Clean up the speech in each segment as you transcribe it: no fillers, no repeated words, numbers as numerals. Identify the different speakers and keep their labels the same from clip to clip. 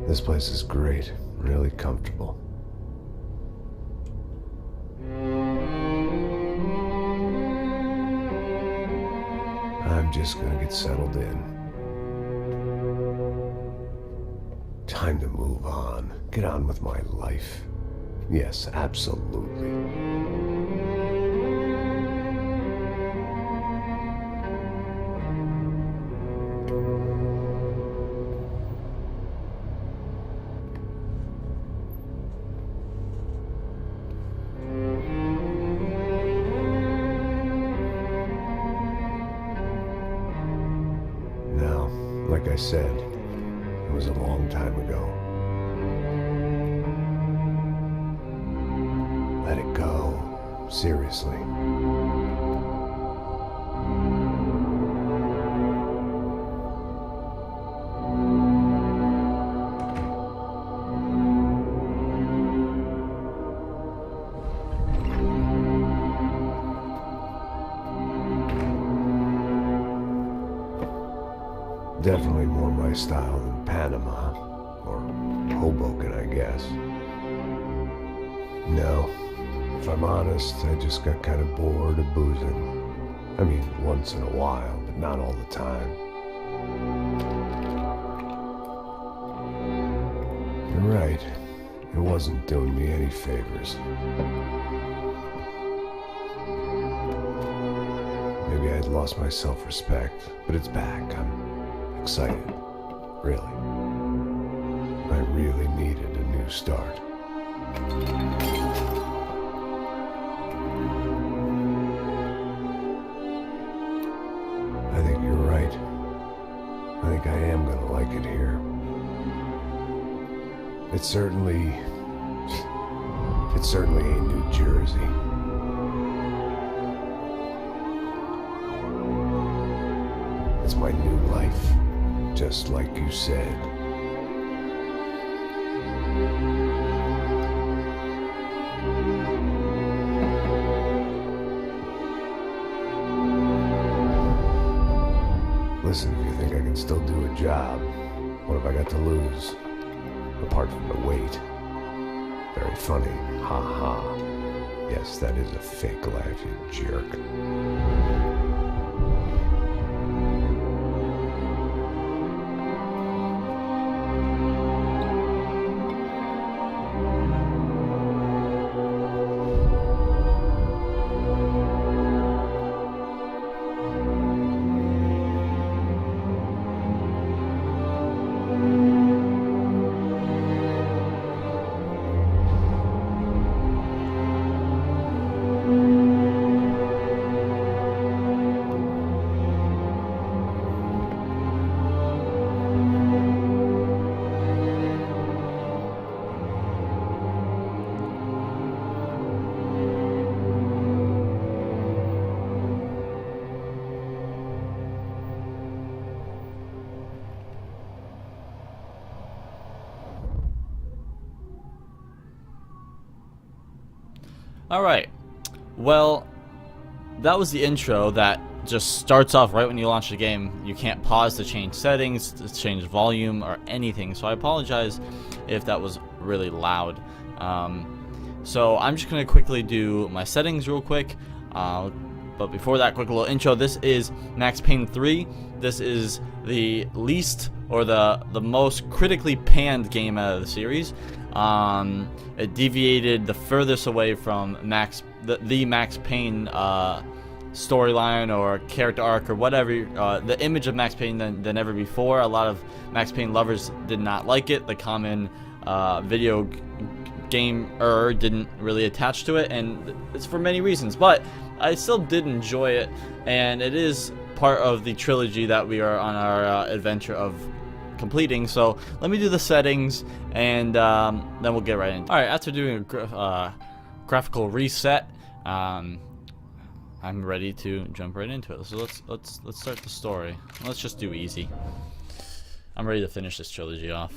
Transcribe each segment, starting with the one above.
Speaker 1: This place is great, really comfortable. I'm just gonna get settled in. Time to move on. Get on with my life. Yes, absolutely. Now, like I said, it was a long time ago. Let it go. Seriously. Definitely more my style than Panama, or Hoboken, I guess. No, if I'm honest, I just got kind of bored of boozing. I mean, once in a while, but not all the time. You're right, it wasn't doing me any favors. Maybe I'd lost my self-respect, but it's back. I'm excited, really. I really needed a new start. I think you're right. I think I am gonna like it here. It's certainly ain't New Jersey. It's my new life. Just like you said. Listen, if you think I can still do a job, what have I got to lose? Apart from the weight. Very funny. Ha ha. Yes, that is a fake laugh, you jerk.
Speaker 2: Alright, well, that was the intro that just starts off right when you launch the game. You can't pause to change settings, to change volume, or anything, so I apologize if that was really loud. So I'm just going to quickly do my settings real quick, but before that, quick little intro. This is Max Payne 3. This is the least, or the most critically panned game out of the series. It deviated the furthest away from the Max Payne storyline or character arc or whatever, the image of Max Payne than ever before. A lot of Max Payne lovers did not like it. The common video gamer didn't really attach to it, and it's for many reasons, but I still did enjoy it, and it is part of the trilogy that we are on our adventure of completing. So let me do the settings, and then we'll get right into it. Alright, after doing a graphical reset, I'm ready to jump right into it. So let's start the story. Let's just do easy. I'm ready to finish this trilogy off.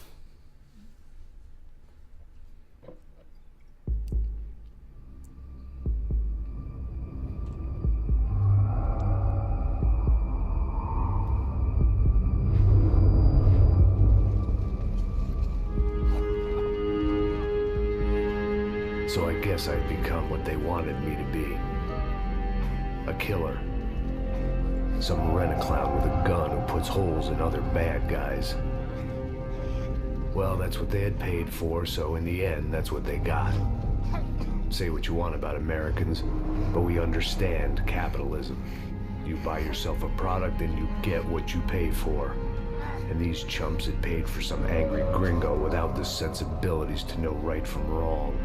Speaker 1: So I guess I'd become what they wanted me to be. A killer. Some rent-a-clown with a gun who puts holes in other bad guys. Well, that's what they had paid for, so in the end, that's what they got. Say what you want about Americans, but we understand capitalism. You buy yourself a product and you get what you pay for. And these chumps had paid for some angry gringo without the sensibilities to know right from wrong.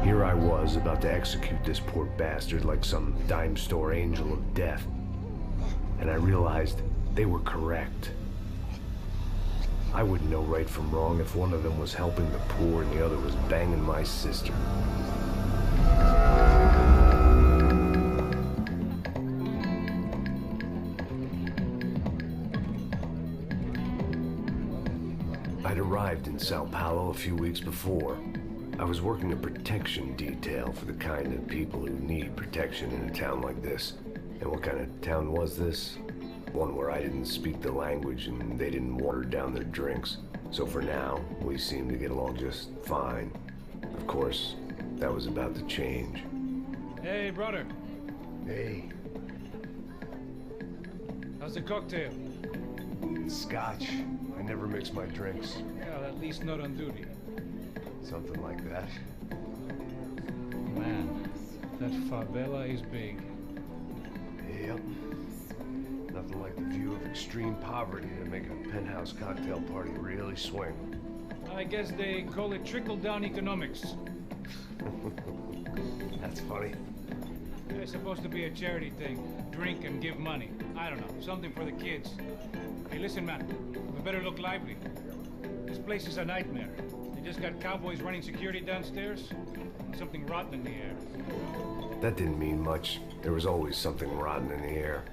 Speaker 1: Here I was, about to execute this poor bastard like some dime store angel of death. And I realized they were correct. I wouldn't know right from wrong if one of them was helping the poor and the other was banging my sister. I'd arrived in Sao Paulo a few weeks before. I was working a protection detail for the kind of people who need protection in a town like this. And what kind of town was this? One where I didn't speak the language and they didn't water down their drinks. So for now, we seemed to get along just fine. Of course, that was about to change.
Speaker 3: Hey, brother.
Speaker 1: Hey,
Speaker 3: How's the cocktail?
Speaker 1: Scotch. I never mix my drinks.
Speaker 3: Well, at least not on duty.
Speaker 1: Something like that.
Speaker 3: Man, that favela is big.
Speaker 1: Yep. Nothing like the view of extreme poverty to make a penthouse cocktail party really swing.
Speaker 3: I guess they call it trickle-down economics.
Speaker 1: That's funny.
Speaker 3: It's supposed to be a charity thing. Drink and give money. I don't know, something for the kids. Hey, listen, man, we better look lively. This place is a nightmare. They just got cowboys running security downstairs. And something rotten in the air.
Speaker 1: That didn't mean much. There was always something rotten in the air.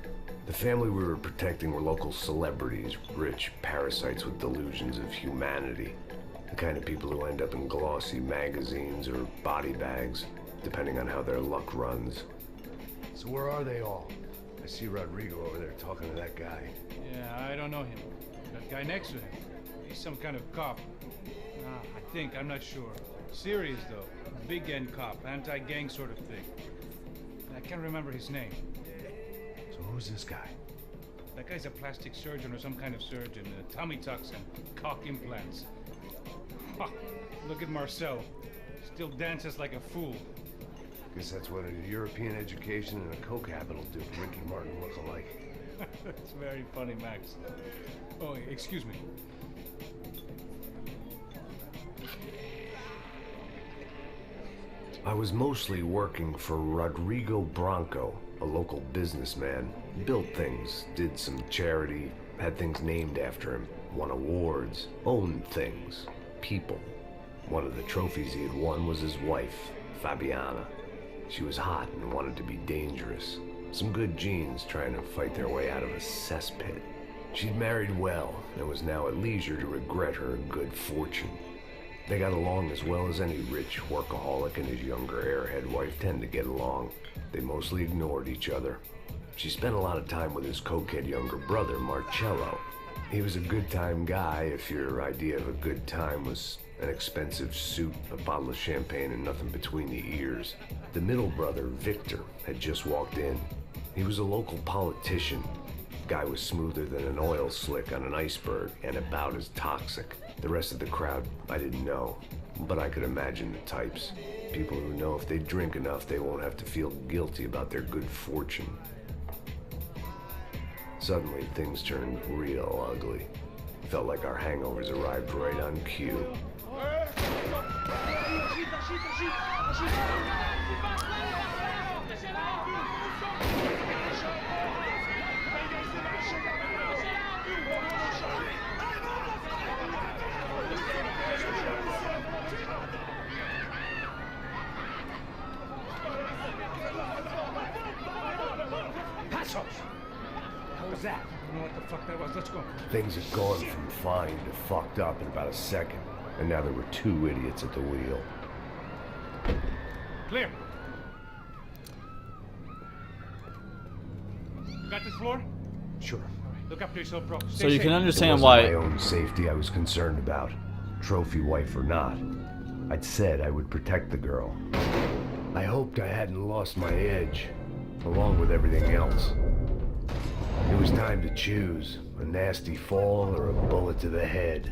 Speaker 1: The family we were protecting were local celebrities, rich parasites with delusions of humanity. The kind of people who end up in glossy magazines or body bags, depending on how their luck runs. So where are they all? I see Rodrigo over there talking to that guy.
Speaker 3: Yeah, I don't know him. That guy next to him. He's some kind of cop. I think, I'm not sure. Serious, though. Big end cop, anti-gang sort of thing. I can't remember his name.
Speaker 1: So who's this guy?
Speaker 3: That guy's a plastic surgeon or some kind of surgeon. Tummy tucks and cock implants. Ha! Look at Marcel. Still dances like a fool.
Speaker 1: Guess that's what a European education and a coke habit will do for Ricky Martin look alike.
Speaker 3: That's very funny, Max. Oh, excuse me.
Speaker 1: I was mostly working for Rodrigo Branco, a local businessman. Built things, did some charity, had things named after him, won awards, owned things, people. One of the trophies he had won was his wife, Fabiana. She was hot and wanted to be dangerous. Some good genes trying to fight their way out of a cesspit. She'd married well and was now at leisure to regret her good fortune. They got along as well as any rich workaholic and his younger airhead wife tend to get along. They mostly ignored each other. She spent a lot of time with his cokehead younger brother, Marcello. He was a good-time guy if your idea of a good time was an expensive suit, a bottle of champagne, and nothing between the ears. The middle brother, Victor, had just walked in. He was a local politician. Guy was smoother than an oil slick on an iceberg and about as toxic. The rest of the crowd, I didn't know, but I could imagine the types. People who know if they drink enough, they won't have to feel guilty about their good fortune. Suddenly, things turned real ugly. Felt like our hangovers arrived right on cue.
Speaker 3: How was that? I don't know what the fuck that was. Let's go.
Speaker 1: Things had gone from fine to fucked up in about a second, and now there were two idiots at the wheel.
Speaker 3: Clear. You got this floor?
Speaker 1: Sure.
Speaker 3: Look after yourself, bro.
Speaker 2: So you can
Speaker 1: It
Speaker 2: understand
Speaker 1: wasn't
Speaker 2: why.
Speaker 1: my own safety I was concerned about, trophy wife or not. I'd said I would protect the girl. I hoped I hadn't lost my edge, along with everything else. It was time to choose, a nasty fall or a bullet to the head.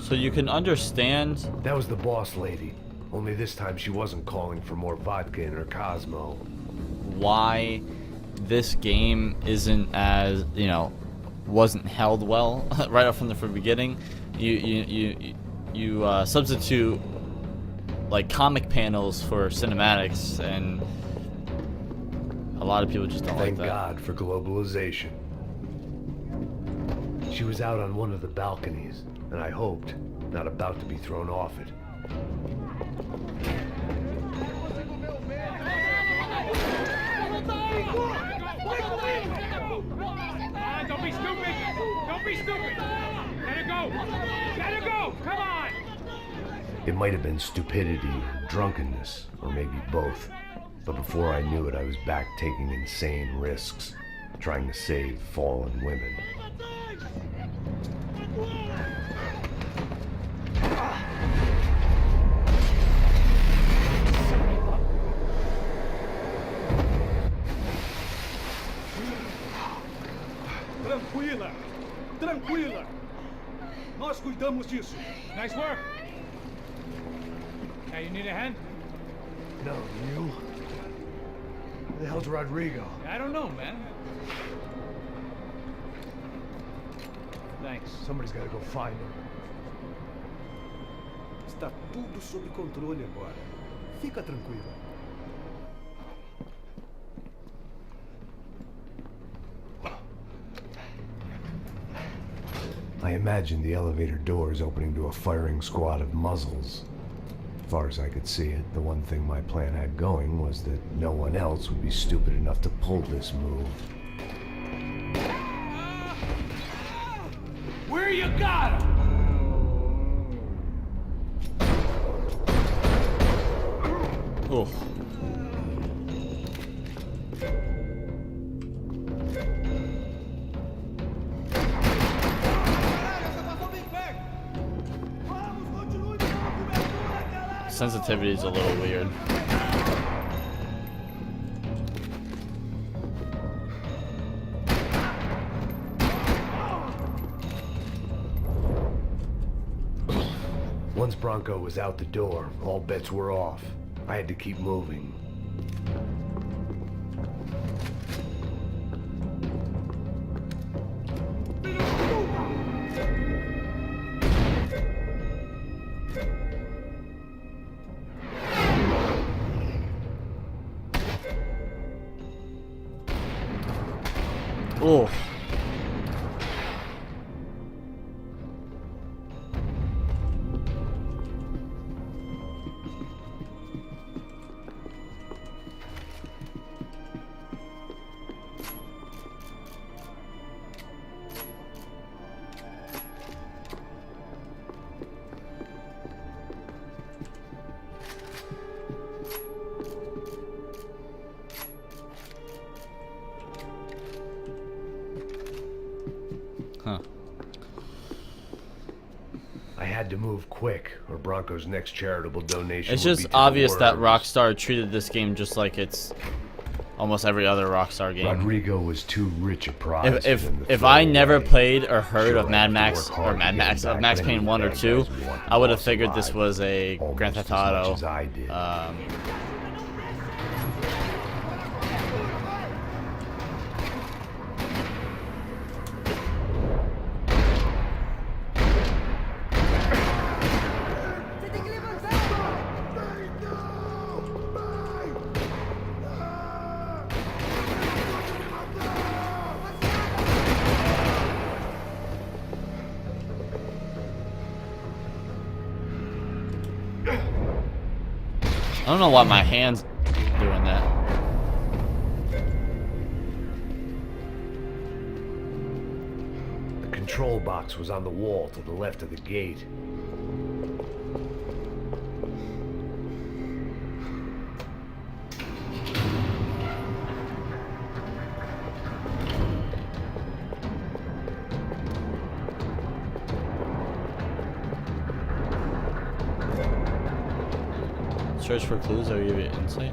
Speaker 2: So you can understand.
Speaker 1: That was the boss lady. Only this time she wasn't calling for more vodka in her Cosmo.
Speaker 2: Why this game isn't as, you know, wasn't held well right off from the beginning. You substitute like comic panels for cinematics, and a lot of people just don't like
Speaker 1: Thank
Speaker 2: that.
Speaker 1: God for globalization. She was out on one of the balconies, and I hoped not about to be thrown off it.
Speaker 3: Don't be stupid! Don't be stupid! Let her go! Let her go! Come on!
Speaker 1: It might have been stupidity or drunkenness, or maybe both. But before I knew it, I was back taking insane risks, trying to save fallen women.
Speaker 4: Tranquila! Tranquila! Nós cuidamos disso.
Speaker 3: Nice work! Hey, you need a hand?
Speaker 1: No, you? Where the hell's Rodrigo?
Speaker 3: I don't know, man. Thanks.
Speaker 1: Somebody's gotta go find him.
Speaker 4: Está tudo sob controle agora. Fica tranquila.
Speaker 1: I imagined the elevator doors opening to a firing squad of muzzles. As far as I could see it, the one thing my plan had going was that no one else would be stupid enough to pull this move.
Speaker 3: Where you got him?
Speaker 2: Oh. Sensitivity is a little weird.
Speaker 1: Once Bronco was out the door, all bets were off. I had to keep moving.
Speaker 2: Oh. Huh.
Speaker 1: I had to move quick, or Bronco's next charitable donation
Speaker 2: It's
Speaker 1: would
Speaker 2: just
Speaker 1: be to the
Speaker 2: obvious that
Speaker 1: worms.
Speaker 2: Rockstar treated this game just like it's almost every other Rockstar game.
Speaker 1: Rodrigo was too rich a prize.
Speaker 2: If I never played or heard of Mad Max or of Max Payne 1 or 2, I would have figured this was a Grand Theft Auto. I don't know why my hand's doing that.
Speaker 1: The control box was on the wall to the left of the gate.
Speaker 2: Search for clues that will give you insight.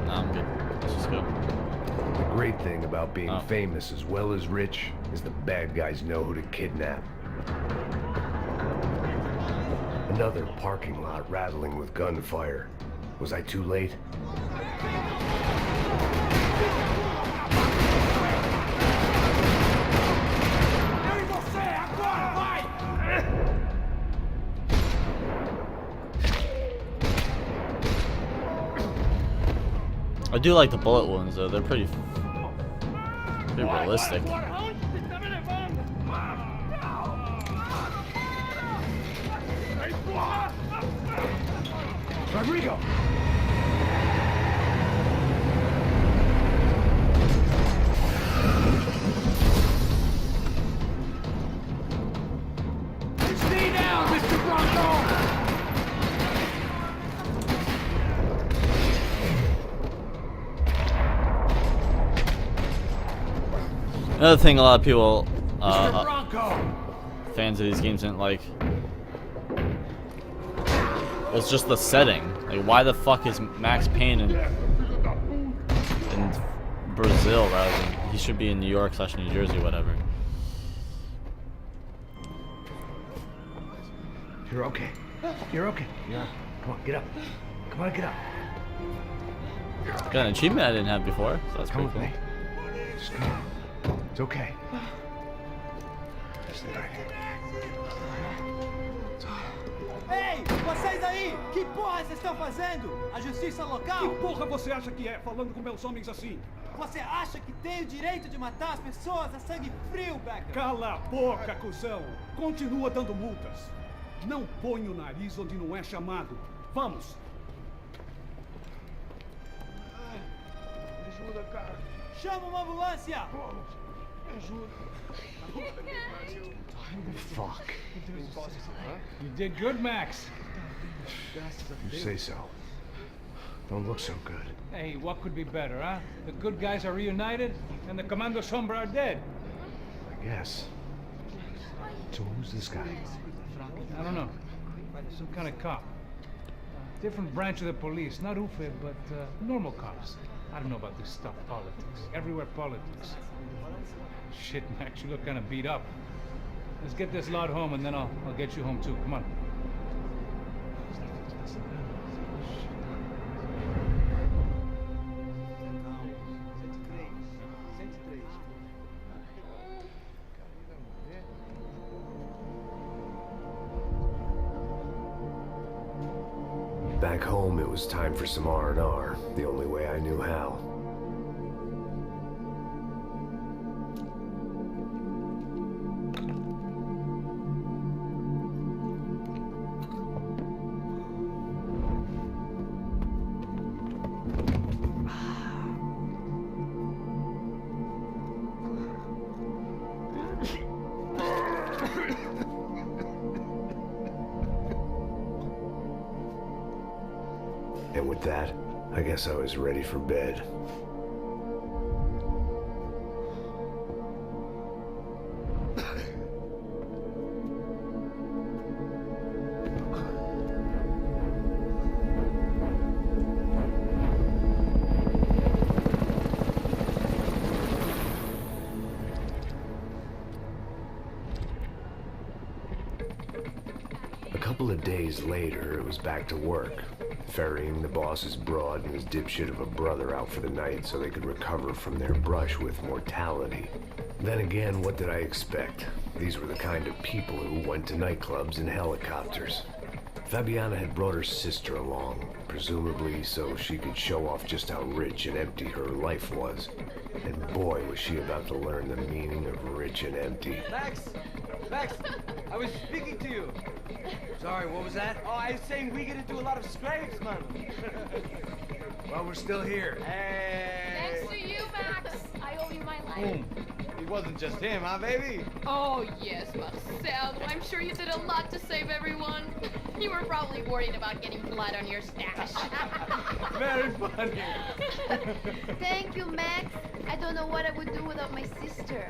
Speaker 2: Nah, I'm good. Let's just go.
Speaker 1: The great thing about being
Speaker 2: Oh.
Speaker 1: famous as well as rich is the bad guys know who to kidnap. Another parking lot rattling with gunfire. Was I too late?
Speaker 2: I do like the bullet wounds though. They're pretty realistic.
Speaker 3: Rodrigo! Stay down, Mr. Bronco!
Speaker 2: Another thing a lot of people,
Speaker 3: Mr. Bronco!
Speaker 2: fans of these games didn't like, was just the setting. Like, why the fuck is Max Payne in Brazil rather than he should be in New York / New Jersey, whatever.
Speaker 1: You're okay. You're okay. Yeah. Come on, get up. Come on, get up.
Speaker 2: Got an achievement I didn't have before, so that's
Speaker 1: Come
Speaker 2: pretty
Speaker 1: with
Speaker 2: cool.
Speaker 1: me. Just come on. It's okay. Stay right here.
Speaker 5: Ei, vocês aí! Que porra vocês estão fazendo? A justiça
Speaker 3: Que
Speaker 5: local?
Speaker 3: porra você acha que é, falando com meus homens assim?
Speaker 5: Você acha que tem o direito de matar as pessoas a sangue frio, Becker?
Speaker 3: Cala a boca, cuzão! Continua dando multas. Não põe o nariz onde não é chamado. Vamos!
Speaker 4: Ajuda, cara.
Speaker 5: Chama uma ambulância!
Speaker 4: Me ajuda.
Speaker 1: Fuck.
Speaker 3: You did good, Max.
Speaker 1: You say so. Don't look so good.
Speaker 3: Hey, what could be better, huh? The good guys are reunited, and the Commando Sombra are dead.
Speaker 1: I guess. So who's this guy?
Speaker 3: I don't know. Some kind of cop. Different branch of the police. Not Ufe, but normal cops. I don't know about this stuff, politics. Everywhere politics. Shit, Max, you look kind of beat up. Let's get this lot home, and then I'll get you home too. Come on.
Speaker 1: Back home, it was time for some R&R, the only way I knew how. And with that, I guess I was ready for bed. A couple of days later, it was back to work, ferrying the boss's broad and his dipshit of a brother out for the night so they could recover from their brush with mortality. Then again, what did I expect? These were the kind of people who went to nightclubs in helicopters. Fabiana had brought her sister along, presumably so she could show off just how rich and empty her life was. And boy, was she about to learn the meaning of rich and empty.
Speaker 5: Max! Max! I was speaking to you!
Speaker 6: Sorry, what was that?
Speaker 5: Oh, I was saying we get to do a lot of scrapes, man.
Speaker 6: Well, we're still here.
Speaker 5: Hey!
Speaker 7: Thanks to you, Max. I owe you my life.
Speaker 6: It wasn't just him, huh, baby?
Speaker 7: Oh, yes, Marcel. I'm sure you did a lot to save everyone. You were probably worried about getting blood on your stash.
Speaker 6: Very funny.
Speaker 8: Thank you, Max. I don't know what I would do without my sister.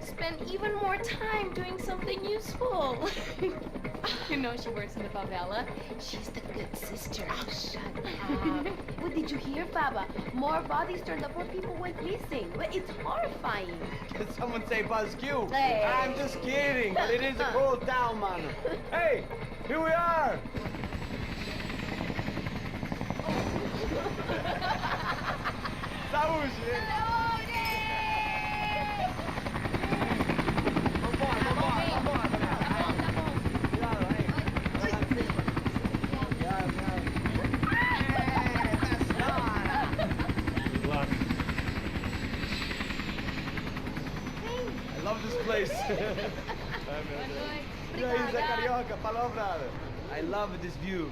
Speaker 7: Spend even more time doing something useful. You know she works in the favela.
Speaker 8: She's the good sister. Oh, shut up. What did you hear, Baba? More bodies turned up where people went missing. Well, it's horrifying.
Speaker 6: Did someone say Buzz Q?
Speaker 8: Hey.
Speaker 6: I'm just kidding, but it is a cool town, man. Hey, here we are. Saúde! I love this place. Carioca, falou, brother. I love this view.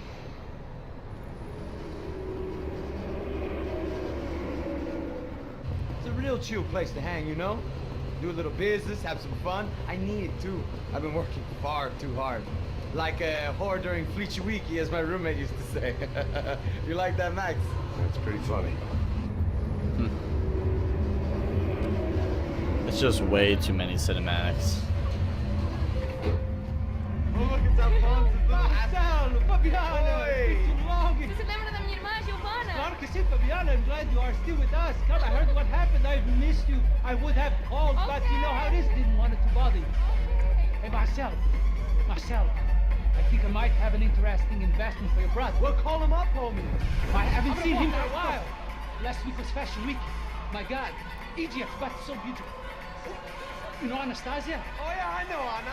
Speaker 6: It's a real chill place to hang, you know? Do a little business, have some fun. I need it too. I've been working far too hard. Like a whore during Fleechy Weeky, as my roommate used to say. You like that, Max?
Speaker 1: That's pretty funny.
Speaker 2: It's just way too many cinematics.
Speaker 6: Oh, look, it's Alfonso.
Speaker 5: Marcelo, Fabiana,
Speaker 6: Oi.
Speaker 5: it's too long.
Speaker 7: Você lembra da minha irmã, Giovanna?
Speaker 5: Claro que sim, Fabiana. I'm glad you are still with us. Come, I heard what happened. I've missed you. I would have called, but you know how it is. Didn't want it to bother you. Hey, Marcelo. Marcelo, I think I might have an interesting investment for your brother.
Speaker 6: Well, call him up, homie.
Speaker 5: I haven't seen him for a while. Last week was Fashion Week. My God, Egypt, but so beautiful. You know Anastasia?
Speaker 6: Oh, yeah, I know, Anna.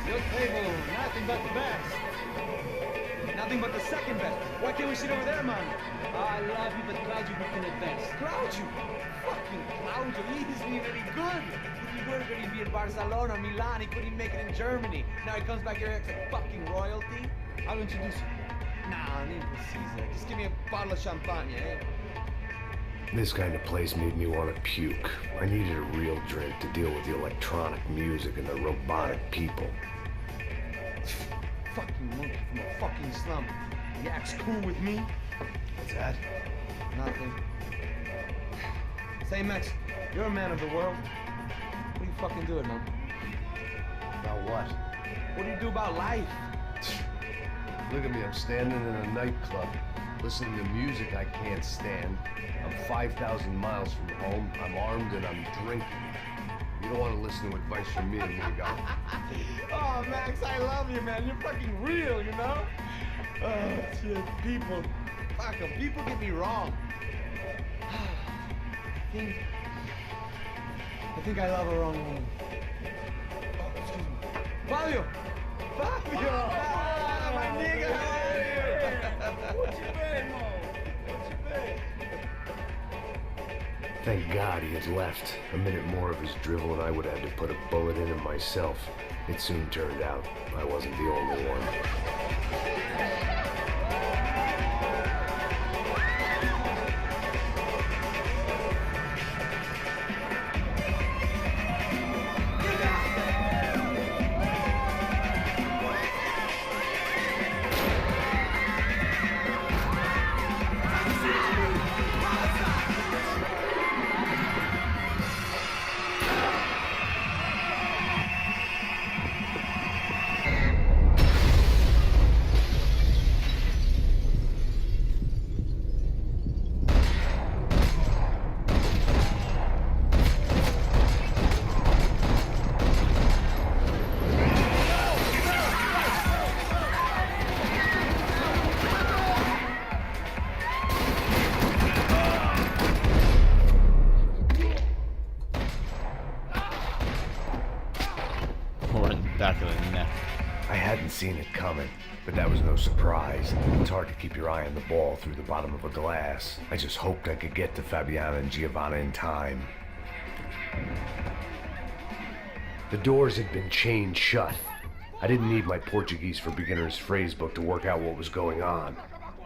Speaker 5: Your table, nothing but the best.
Speaker 6: Nothing but the second best. Why can't we sit over there, man?
Speaker 5: I love you, but Claudio booking it best.
Speaker 6: Claudio. Fucking Claudio. He isn't even any good. He worked when he'd be in Barcelona, Milan. He couldn't even make it in Germany. Now he comes back here and acts like fucking royalty. I'll introduce you. Nah, nem precisa. Just give me a bottle of champagne, eh?
Speaker 1: This kind of place made me want to puke. I needed a real drink to deal with the electronic music and the robotic people.
Speaker 6: Fucking monkey from a fucking slum. He acts cool with me.
Speaker 1: What's that?
Speaker 6: Nothing. Say, Max, you're a man of the world. What are you fucking doing, man?
Speaker 1: About what?
Speaker 6: What do you do about life?
Speaker 1: Look at me, I'm standing in a nightclub, listening to music I can't stand. I'm 5,000 miles from home, I'm armed and I'm drinking. You don't want to listen to advice from me, and here you go.
Speaker 6: Oh, Max, I love you, man. You're fucking real, you know? Oh, shit. People. Fuck 'em. People get me wrong. I think I love a wrong woman. Oh, excuse me. Fabio! Fabio! Ah, my nigga, how are you? What you been, Mo? What you been?
Speaker 1: Thank God he had left. A minute more of his drivel and I would have had to put a bullet in him myself. It soon turned out I wasn't the only one.
Speaker 2: back of the neck.
Speaker 1: I hadn't seen it coming, but that was no surprise. It's hard to keep your eye on the ball through the bottom of a glass. I just hoped I could get to Fabiana and Giovanna in time. The doors had been chained shut. I didn't need my Portuguese for Beginners phrase book to work out what was going on.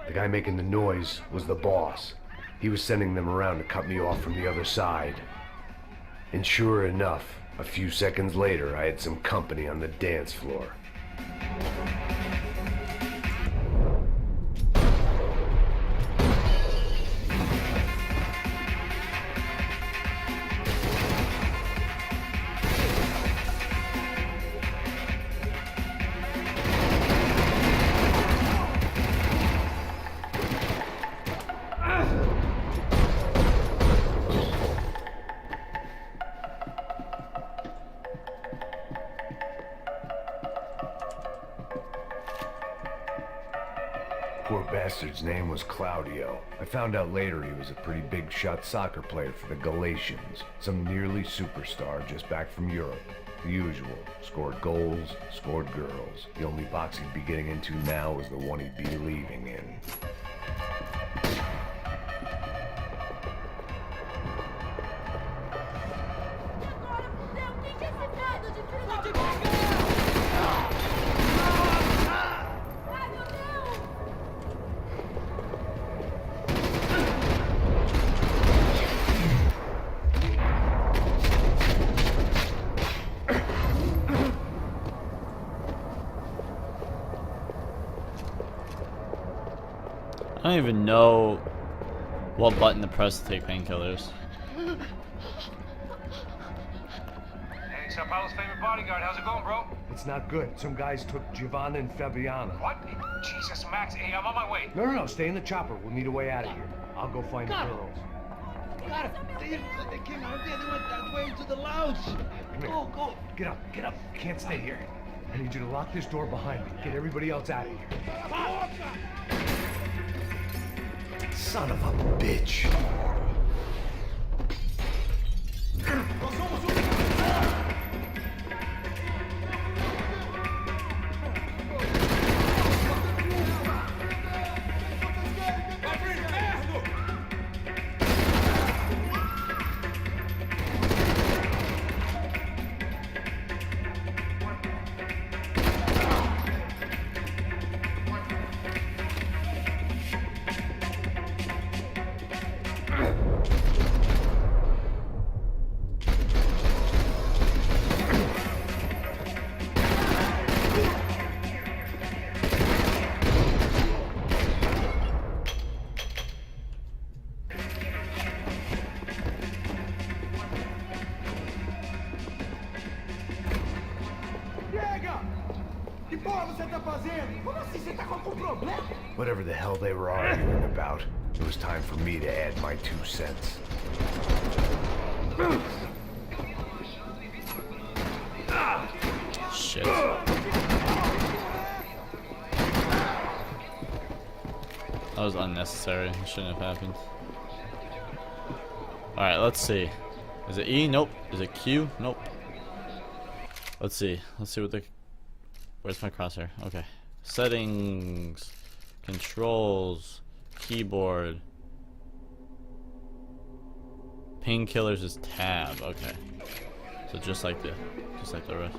Speaker 1: The guy making the noise was the boss. He was sending them around to cut me off from the other side. And sure enough, a few seconds later, I had some company on the dance floor. Poor bastard's name was Claudio. I found out later he was a pretty big shot soccer player for the Galatians. Some nearly superstar just back from Europe. The usual. Scored goals, scored girls. The only box he'd be getting into now was the one he'd be leaving in.
Speaker 2: I don't even know what button to press to take painkillers.
Speaker 3: Hey, Sao Paulo's favorite bodyguard. How's it going, bro?
Speaker 1: It's not good. Some guys took Giovanna and Fabiana.
Speaker 3: What? Jesus, Max. Hey, I'm on my way.
Speaker 1: No, stay in the chopper. We'll need a way out of here. I'll go find the girls.
Speaker 5: God, they came out there. They went that way into the lounge.
Speaker 1: Come here.
Speaker 5: Go.
Speaker 1: Get up. You can't stay here. I need you to lock this door behind me. Get everybody else out of here. Son of a bitch. Whatever the hell they were arguing about, it was time for me to add my 2 cents.
Speaker 2: Shit. That was unnecessary. It shouldn't have happened. Alright, let's see. Is it E? Nope. Is it Q? Nope. Let's see. Let's see what the... Where's my crosshair? Okay. Settings. Controls. Keyboard. Painkillers is tab. Okay. So just like the rest.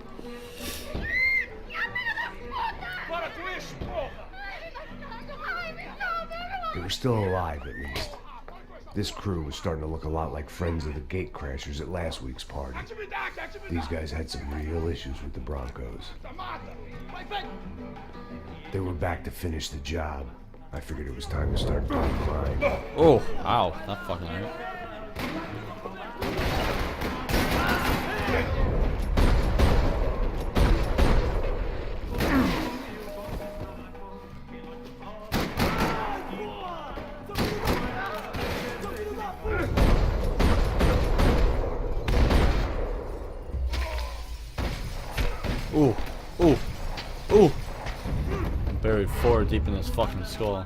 Speaker 1: They were still alive, at least. This crew was starting to look a lot like friends of the gate crashers at last week's party. These guys had some real issues with the Broncos. They were back to finish the job. I figured it was time to start doing mine.
Speaker 2: Oh, ow. That fucking hurt. Ooh, ooh, ooh! I'm buried 4 deep in this fucking skull.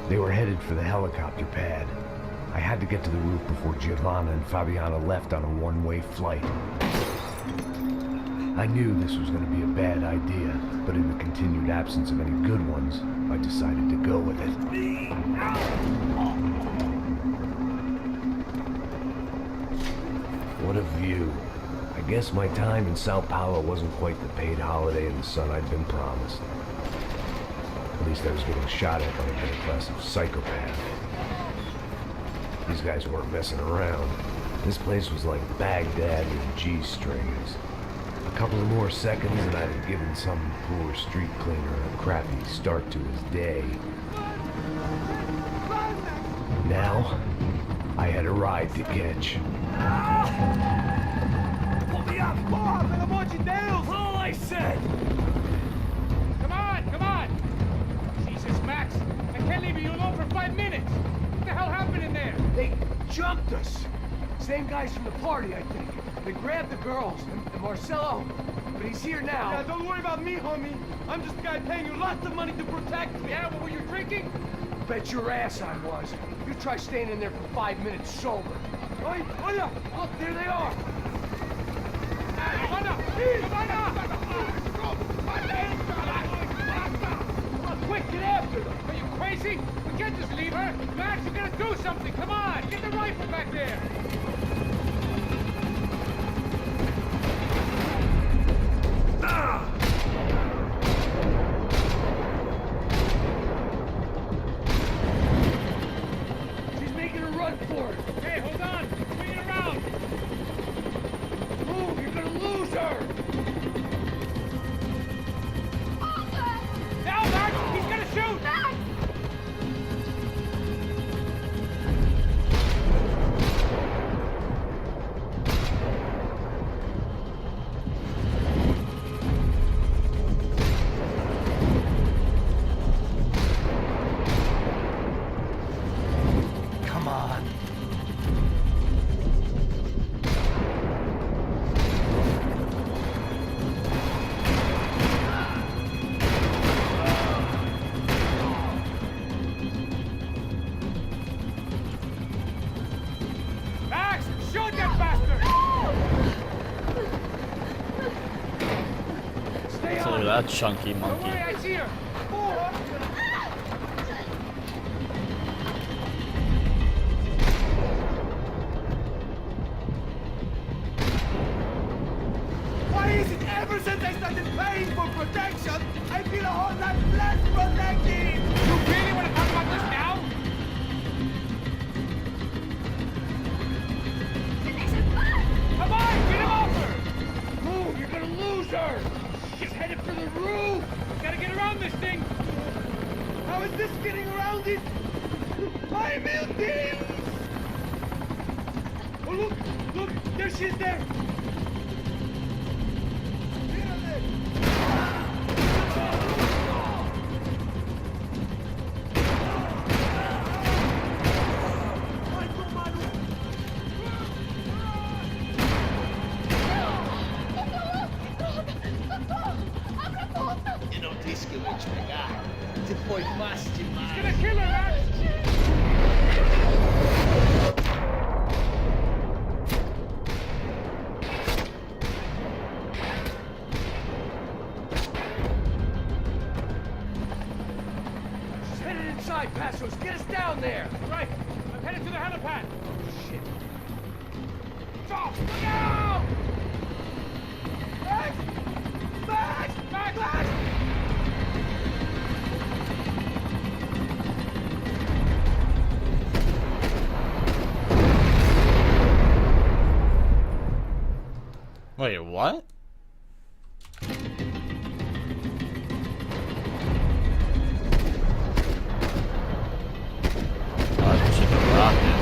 Speaker 1: They were headed for the helicopter pad. I had to get to the roof before Giovanna and Fabiana left on a one-way flight. I knew this was going to be a bad idea, but in the continued absence of any good ones, I decided to go with it. What a view. I guess my time in Sao Paulo wasn't quite the paid holiday in the sun I'd been promised. At least I was getting shot at by a better class of psychopath. These guys weren't messing around. This place was like Baghdad with G-strings. A couple of more seconds and I'd have given some poor street cleaner a crappy start to his day. Now, I had a ride to catch.
Speaker 6: Pull me up! Bob! And I want you down!
Speaker 5: All I said! Come on! Jesus, Max! I can't leave you alone for 5 minutes! What the hell happened in there?
Speaker 4: They jumped us. Same guys from the party, I think. They grabbed the girls and Marcelo, but he's here now.
Speaker 6: Yeah, don't worry about me, homie. I'm just a guy paying you lots of money to protect me.
Speaker 5: Yeah, but were you drinking?
Speaker 4: Bet your ass I was. You try staying in there for 5 minutes sober.
Speaker 6: Oi, oye!
Speaker 4: Look, there they are.
Speaker 5: Come on, quick, get after them! Are you crazy? We can't just leave her! Max, you gotta do something! Come on! Get the rifle back there!
Speaker 4: She's making a run for it.
Speaker 5: Hey, hold on! Bring it around!
Speaker 4: Move, you're gonna lose her.
Speaker 5: Now, Max! He's gonna shoot!
Speaker 7: Max!
Speaker 4: Come on.
Speaker 5: Max! Shoot that bastard!
Speaker 4: Stay
Speaker 2: So look
Speaker 4: on.
Speaker 2: at that chunky
Speaker 5: Don't
Speaker 2: monkey.
Speaker 5: worry, I see her!
Speaker 6: Why is it ever since I started paying for protection, I feel a whole lot less protected?
Speaker 5: You really want to talk about this now? Come on, get him over!
Speaker 4: Move, you're gonna lose her. She's headed for the roof.
Speaker 5: Gotta get around this thing!
Speaker 6: How is this getting around it? My buildings! Oh, look, there she is there.
Speaker 9: Eu não disse que eu ia te pegar. Você foi fácil
Speaker 5: He's
Speaker 9: demais.
Speaker 5: gonna kill her, Max!
Speaker 4: She's headed inside, Passos. Get us down there.
Speaker 5: Right, I'm headed to the helipad! Shit. Stop! Look out! Max! Max! Max! Max!
Speaker 2: Wait, what? Oh, I should have rocket.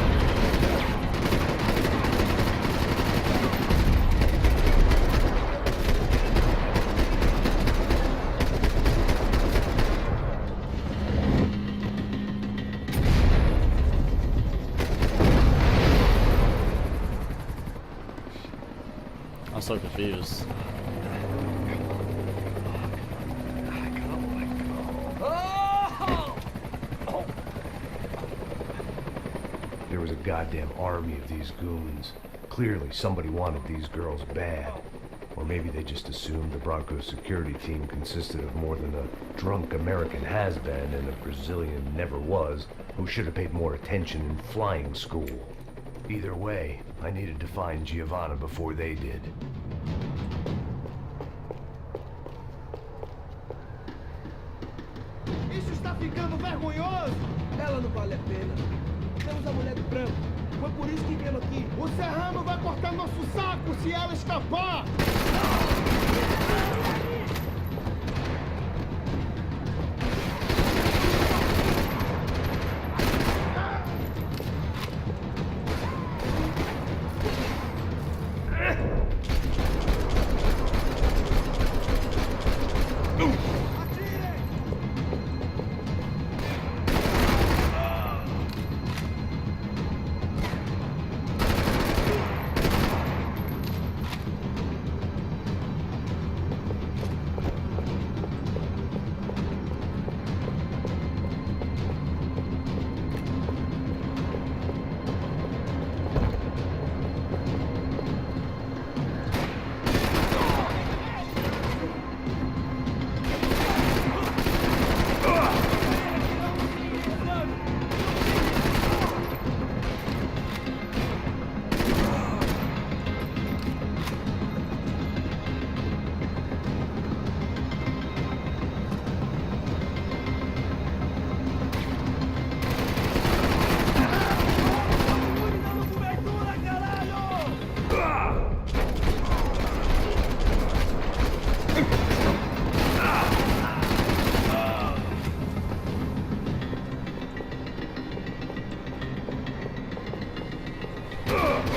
Speaker 2: I'm so confused.
Speaker 4: Oh! Oh
Speaker 1: was a goddamn army of these goons. Clearly, somebody wanted these girls bad. Or maybe they just assumed the Broncos security team consisted of more than a drunk American has-been and a Brazilian never-was who should have paid more attention in flying school. Either way, I needed to find Giovanna before they did.
Speaker 9: Isso está ficando vergonhoso! Ela não vale a pena. Temos a mulher do branco. Foi por isso que viemos aqui. O Serrano vai cortar nosso saco se ela escapar!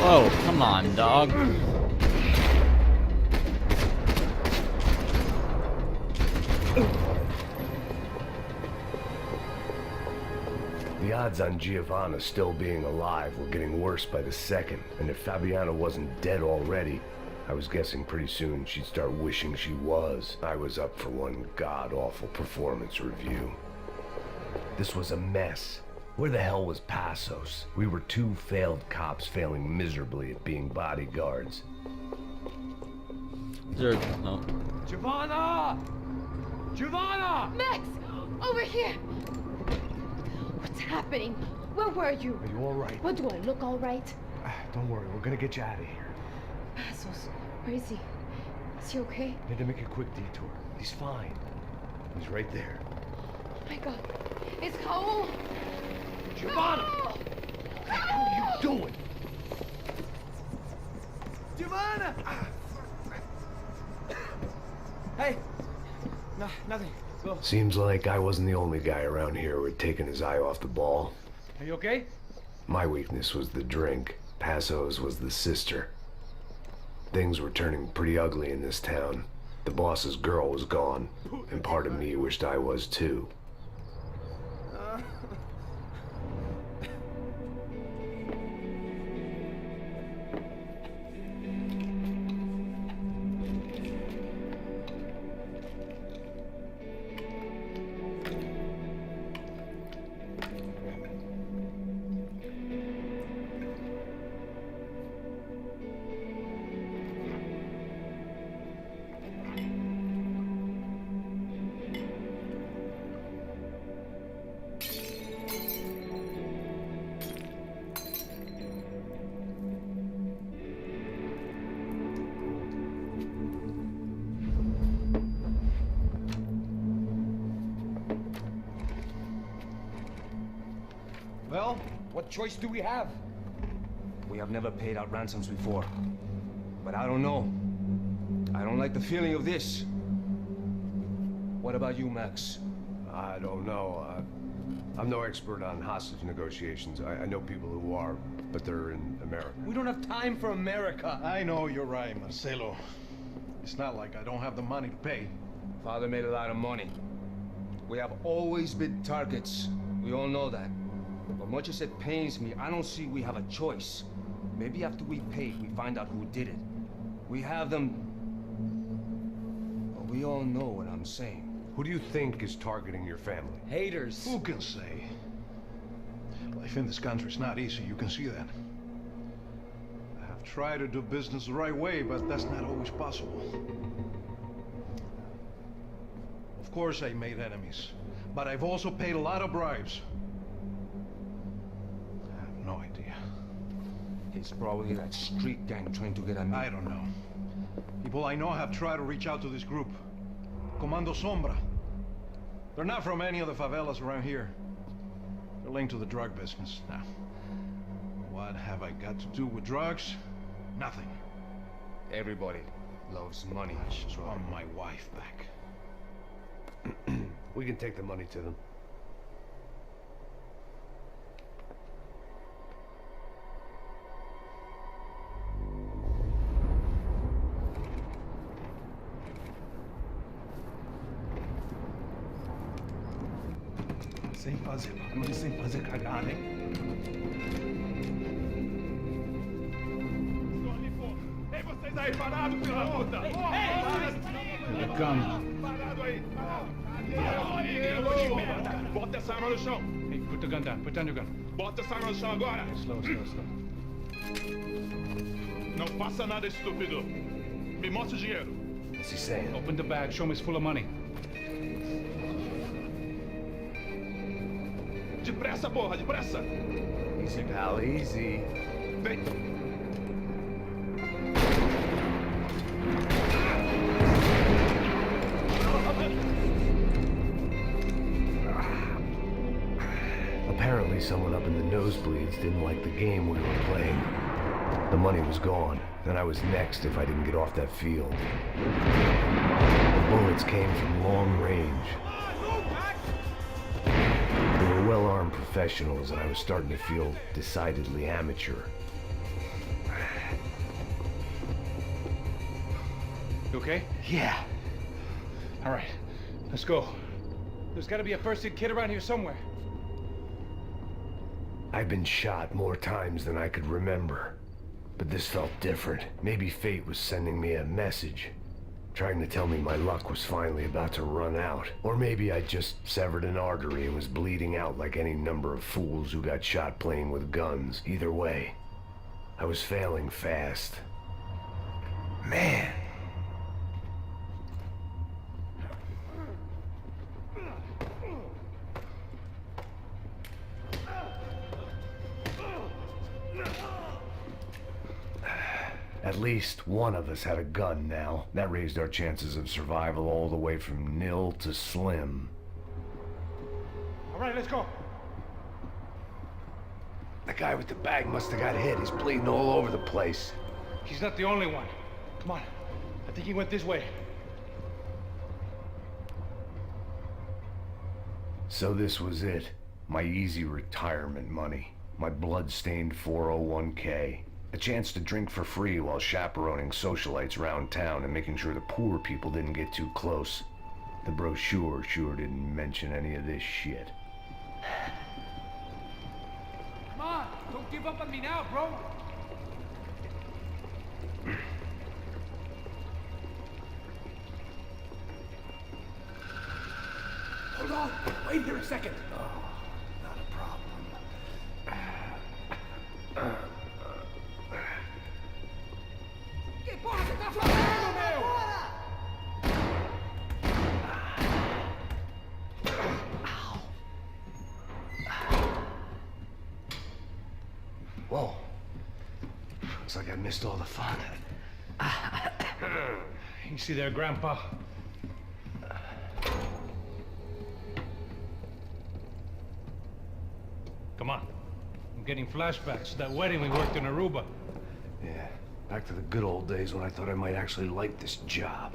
Speaker 2: Oh, come on, dog.
Speaker 1: The odds on Giovanna still being alive were getting worse by the second, and if Fabiana wasn't dead already, I was guessing pretty soon she'd start wishing she was. I was up for one god-awful performance review. This was a mess. Where the hell was Passos? We were two failed cops failing miserably at being bodyguards.
Speaker 2: No.
Speaker 4: Giovanna! Giovanna!
Speaker 8: Max! Over here! What's happening? Where were you?
Speaker 1: Are you all right?
Speaker 8: What, do I look all right?
Speaker 1: Don't worry, we're gonna get you out of here.
Speaker 8: Passos, where is he? Is he okay?
Speaker 1: Need to make a quick detour. He's fine. He's right there.
Speaker 8: Oh my god. It's Raul!
Speaker 1: Giovanna!
Speaker 8: No!
Speaker 1: What the hell are you doing?
Speaker 6: Giovanna! Hey! No, nothing. Go.
Speaker 1: Seems like I wasn't the only guy around here who had taken his eye off the ball.
Speaker 3: Are you okay?
Speaker 1: My weakness was the drink. Passos was the sister. Things were turning pretty ugly in this town. The boss's girl was gone, and part of me wished I was too.
Speaker 4: Well, what choice do we have?
Speaker 10: We have never paid out ransoms before. But I don't know. I don't like the feeling of this. What about you, Max?
Speaker 1: I don't know. I'm no expert on hostage negotiations. I know people who are, but they're in America.
Speaker 6: We don't have time for America.
Speaker 11: I know you're right, Marcelo. It's not like I don't have the money to pay.
Speaker 10: Father made a lot of money. We have always been targets. We all know that. But much as it pains me, I don't see we have a choice. Maybe after we pay, we find out who did it. We have them... Well, we all know what I'm saying.
Speaker 1: Who do you think is targeting your family?
Speaker 6: Haters.
Speaker 11: Who can say? Life in this country is not easy, you can see that. I have tried to do business the right way, but that's not always possible. Of course I made enemies, but I've also paid a lot of bribes. I have no idea.
Speaker 10: It's probably that street gang trying to get at me.
Speaker 11: I don't know. People I know have tried to reach out to this group. Comando Sombra. They're not from any of the favelas around here. They're linked to the drug business. Now, what have I got to do with drugs? Nothing.
Speaker 10: Everybody loves money.
Speaker 11: I just want my wife back.
Speaker 1: We can take the money to them.
Speaker 11: Sem fazer cagada, hein?
Speaker 12: Ei, vocês aí parados, filho da puta!
Speaker 3: Here they come.
Speaker 12: Parado aí! Bota essa arma no chão!
Speaker 3: Hey, put the gun down. Put down your gun.
Speaker 12: Bota essa arma no chão agora!
Speaker 3: Slow.
Speaker 12: Não faça nada, estúpido! Me mostre o dinheiro!
Speaker 1: What's he saying?
Speaker 3: Open the bag. Show me it's full of money.
Speaker 12: Depressa, porra! Depressa!
Speaker 1: Easy, pal, easy.
Speaker 12: Vem!
Speaker 1: Apparently someone up in the nosebleeds didn't like the game we were playing. The money was gone, and I was next if I didn't get off that field. The bullets came from long range. They were well-armed professionals, and I was starting to feel decidedly amateur.
Speaker 3: You okay?
Speaker 1: Yeah.
Speaker 3: All right. Let's go. There's got to be a first-aid kit around here somewhere.
Speaker 1: I've been shot more times than I could remember. But this felt different. Maybe fate was sending me a message, trying to tell me my luck was finally about to run out. Or maybe I just severed an artery and was bleeding out like any number of fools who got shot playing with guns. Either way, I was failing fast. Man. At least one of us had a gun now. That raised our chances of survival all the way from nil to slim.
Speaker 3: All right, let's go.
Speaker 1: The guy with the bag must have got hit. He's bleeding all over the place.
Speaker 3: He's not the only one. Come on. I think he went this way.
Speaker 1: So this was it. My easy retirement money. My blood-stained 401k. A chance to drink for free while chaperoning socialites around town and making sure the poor people didn't get too close. The brochure sure didn't mention any of this shit.
Speaker 5: Come on, don't give up on me now, bro.
Speaker 4: Hold on. Wait here a second.
Speaker 1: Not a problem.
Speaker 5: Que porra você tá fazendo, meu?
Speaker 1: Whoa. Looks like I missed all the fun.
Speaker 3: You see there, Grandpa? Come on. I'm getting flashbacks to that wedding we worked in Aruba.
Speaker 1: Yeah, back to the good old days when I thought I might actually like this job.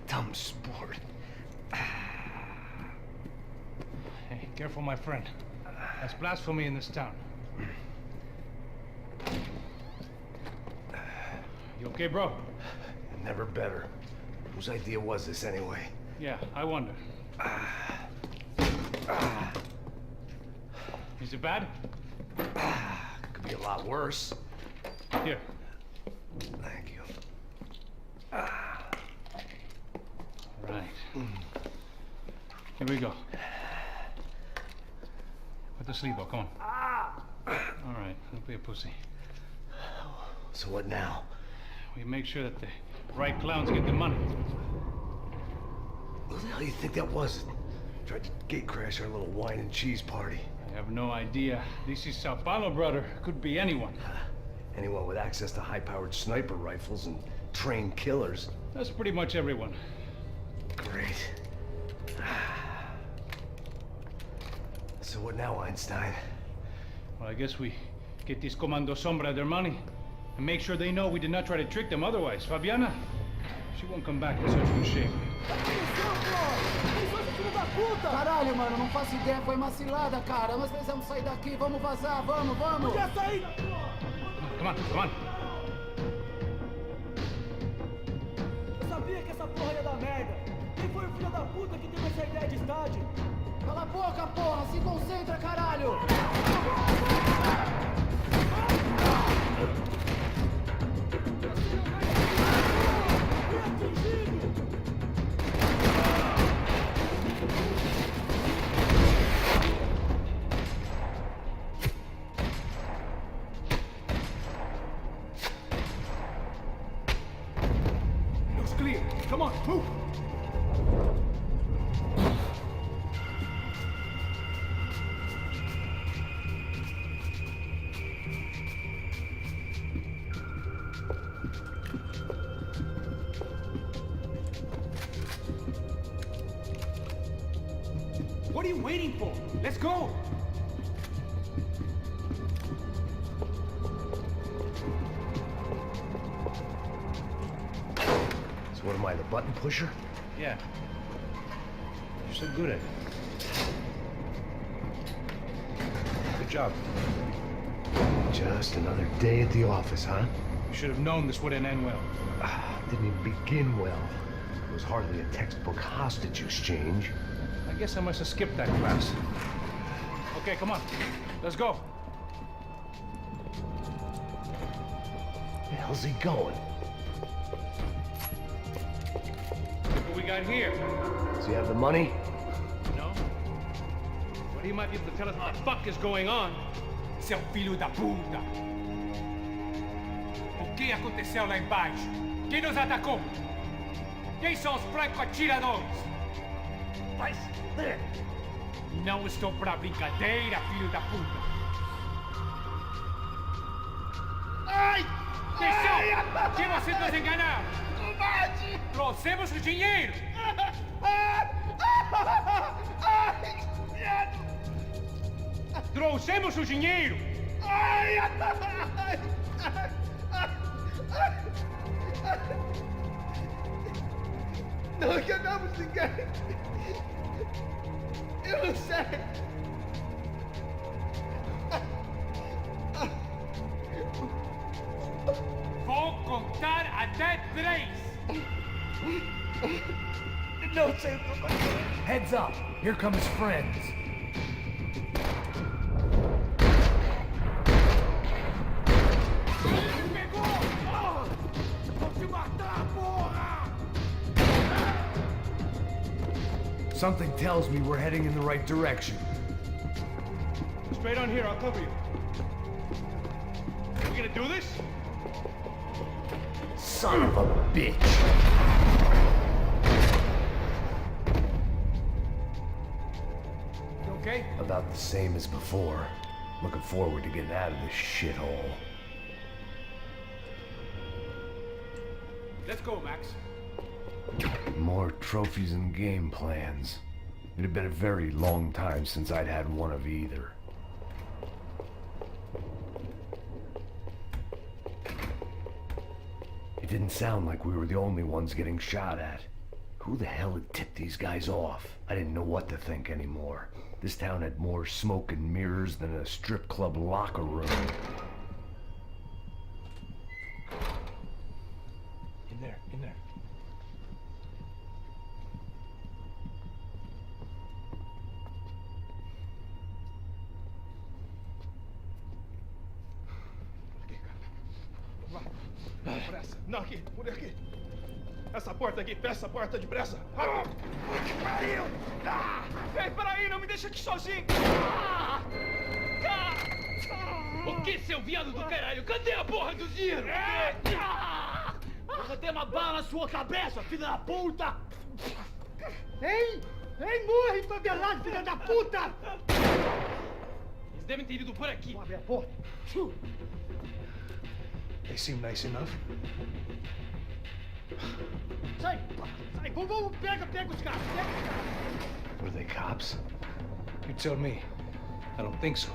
Speaker 1: Dumb sport.
Speaker 3: Hey, careful, my friend. That's blasphemy in this town. You okay, bro?
Speaker 1: Never better. Whose idea was this anyway?
Speaker 3: Yeah, I wonder. Is it bad?
Speaker 1: Could be a lot worse.
Speaker 3: Here.
Speaker 1: Thank you.
Speaker 3: All right. Here we go. Put the sleeve on, come on. All right, don't be a pussy.
Speaker 4: So what now?
Speaker 3: We make sure that the right clowns get the money.
Speaker 4: Who the hell do you think that was? Tried to gate crash our little wine and cheese party.
Speaker 3: I have no idea. This is Sao Paulo, brother. Could be anyone.
Speaker 4: Anyone with access to high-powered sniper rifles and trained killers.
Speaker 3: That's pretty much everyone.
Speaker 4: Great. So what now, Einstein?
Speaker 3: Well, I guess we get these Comando Sombra their money and make sure they know we did not try to trick them otherwise. Fabiana, she won't come back with such good shape.
Speaker 5: Caralho, mano, não faço ideia, foi uma cilada, cara. Nós precisamos sair daqui, vamos vazar, vamos! Podia sair!
Speaker 3: Come on, come on.
Speaker 5: Eu sabia que essa porra ia dar merda. Quem foi o filho da puta que teve essa ideia de estádio? Cala a boca, porra! Se concentra, caralho!
Speaker 4: Looks clear. Come on, move!
Speaker 5: What are you waiting for? Let's go!
Speaker 4: So what am I, the button pusher?
Speaker 3: Yeah. You're so good at it. Good job.
Speaker 4: Just another day at the office, huh?
Speaker 3: You should have known this wouldn't end well.
Speaker 4: Didn't even begin well. It was hardly a textbook hostage exchange.
Speaker 3: I guess I must have skipped that class. Okay, come on. Let's go.
Speaker 4: Where the hell's he going?
Speaker 3: Look what we got here.
Speaker 4: Does he have the money?
Speaker 3: No? But he might be able to tell us what the fuck is going on.
Speaker 5: Seu filho da puta! O que aconteceu lá embaixo? Quem nos atacou? Quem são os franco-atiradores? Vai se fuder! Não estou pra brincadeira, filho da puta! Ai! Desceu! Que você nos enganou! Combate! Trouxemos o dinheiro! Trouxemos o dinheiro! Ai!
Speaker 9: Não enganamos ninguém! Eu não sei!
Speaker 5: Vou contar até 3!
Speaker 9: Não sei o que eu vou fazer!
Speaker 4: Heads up! Here come his friends. Something tells me we're heading in the right direction.
Speaker 3: Straight on here, I'll cover you. We gonna do this?
Speaker 4: Son of a bitch!
Speaker 5: You okay?
Speaker 4: About the same as before. Looking forward to getting out of this shithole.
Speaker 5: Let's go, Max.
Speaker 4: More trophies and game plans. It had been a very long time since I'd had one of either. It didn't sound like we were the only ones getting shot at. Who the hell had tipped these guys off? I didn't know what to think anymore. This town had more smoke and mirrors than a strip club locker room.
Speaker 3: In there, in there.
Speaker 12: Pressa. Não, aqui, por aqui. Essa porta aqui, fecha essa porta depressa. Pariu! Ei, peraí, não me deixa aqui sozinho!
Speaker 5: O que, seu viado do caralho? Cadê a porra do dinheiro? Eu vou ter uma bala na sua cabeça, filha da puta!
Speaker 9: Hein? Hein, morre, favelado, filha da puta!
Speaker 5: Eles devem ter ido por aqui.
Speaker 9: Vamos abrir a porta.
Speaker 11: They seem nice enough.
Speaker 9: Sai, sai, vamos, pega os caras, pega os caras.
Speaker 11: Were they cops?
Speaker 3: You tell me. I don't think so.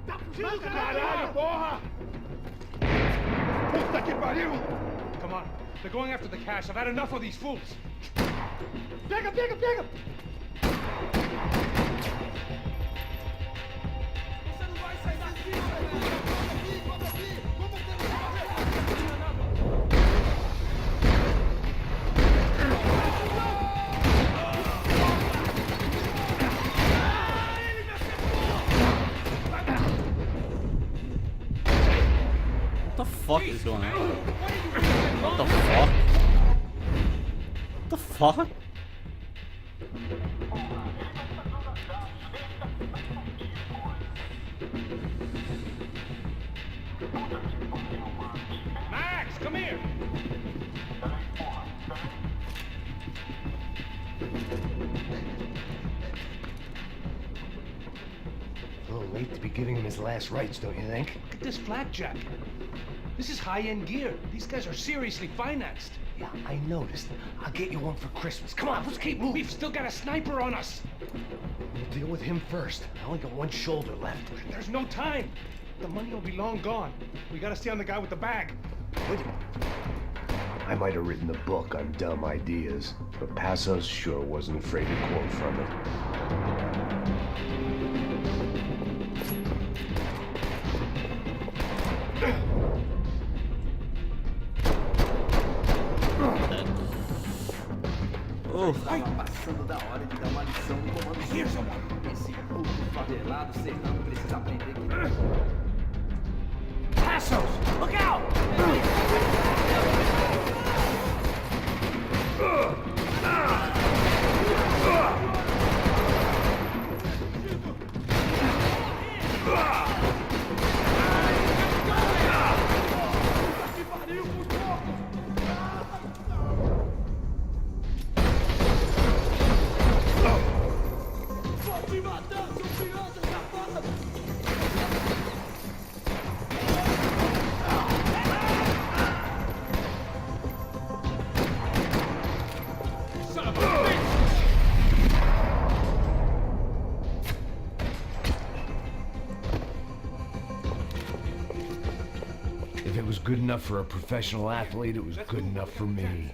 Speaker 9: Tá fugindo,
Speaker 12: Caralho, porra! Puta que pariu!
Speaker 3: Come on. They're going after the cash. I've had enough of these fools.
Speaker 9: Pega, pega, pega!
Speaker 5: Você não vai sair daqui, velho! Vamos aqui! Vamos
Speaker 2: What the fuck is going on? What the fuck? What the fuck?
Speaker 3: Max, come here.
Speaker 4: A little late to be giving him his last rites, don't you think?
Speaker 3: Look at this blackjack. This is high-end gear. These guys are seriously financed.
Speaker 4: Yeah, I noticed. I'll get you one for Christmas. Come on, let's keep moving.
Speaker 3: We've still got a sniper on us.
Speaker 4: We'll deal with him first. I only got one shoulder left.
Speaker 3: There's no time. The money will be long gone. We gotta stay on the guy with the bag.
Speaker 4: I might have written the book on dumb ideas, but Passos sure wasn't afraid to quote from it.
Speaker 6: Tava passando da hora de dar uma lição no comando. Esse puto favelado serrano precisa aprender que...
Speaker 5: Passos! Look out!
Speaker 4: If it was good enough for a professional athlete, it was good enough for me.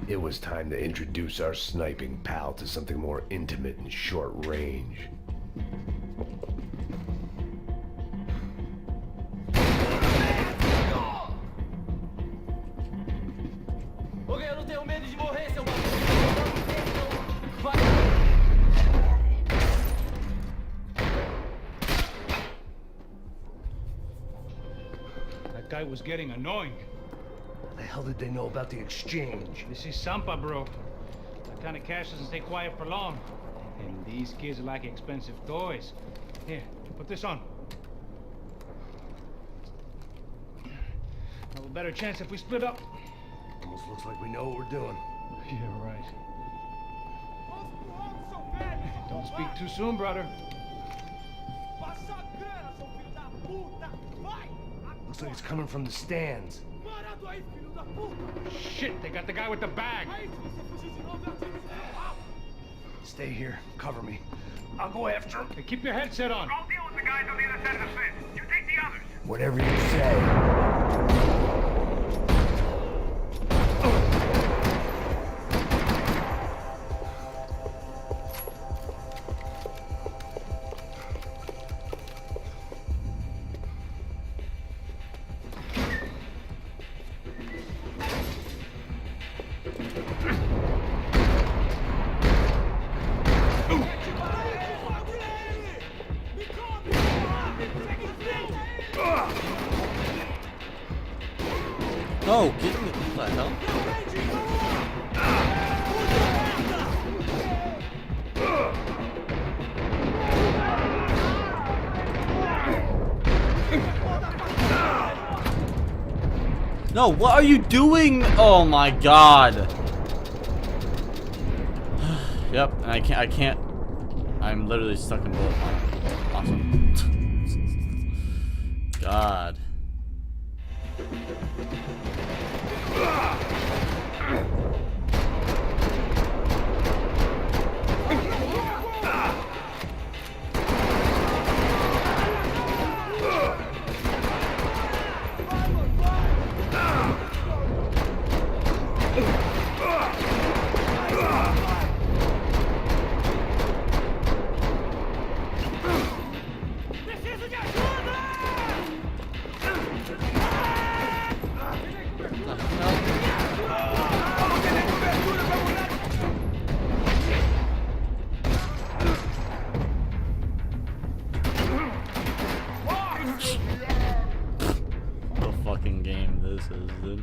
Speaker 4: It was time to introduce our sniping pal to something more intimate and short range.
Speaker 6: Ok, eu não tenho medo de morrer, seu maluco. Vai.
Speaker 3: That guy was getting annoying.
Speaker 4: The hell did they know about the exchange?
Speaker 3: This is Sampa, bro. That kind of cash doesn't stay quiet for long. And these kids like expensive toys. Here, put this on. Have a better chance if we split up.
Speaker 4: Almost looks like we know what we're doing.
Speaker 3: Yeah, right. Don't speak too soon, brother.
Speaker 4: Looks like it's coming from the stands.
Speaker 3: Shit, they got the guy with the bag.
Speaker 4: Stay here. Cover me. I'll go after him.
Speaker 3: Hey, keep your headset on.
Speaker 13: I'll deal with the guys on the other side of the fence. You take the others.
Speaker 4: Whatever you say.
Speaker 2: No, get me. What the hell? No, what are you doing? Oh my god. Yep, and I can't. I'm literally stuck in bullet time. Awesome. God. The fucking game this is, dude.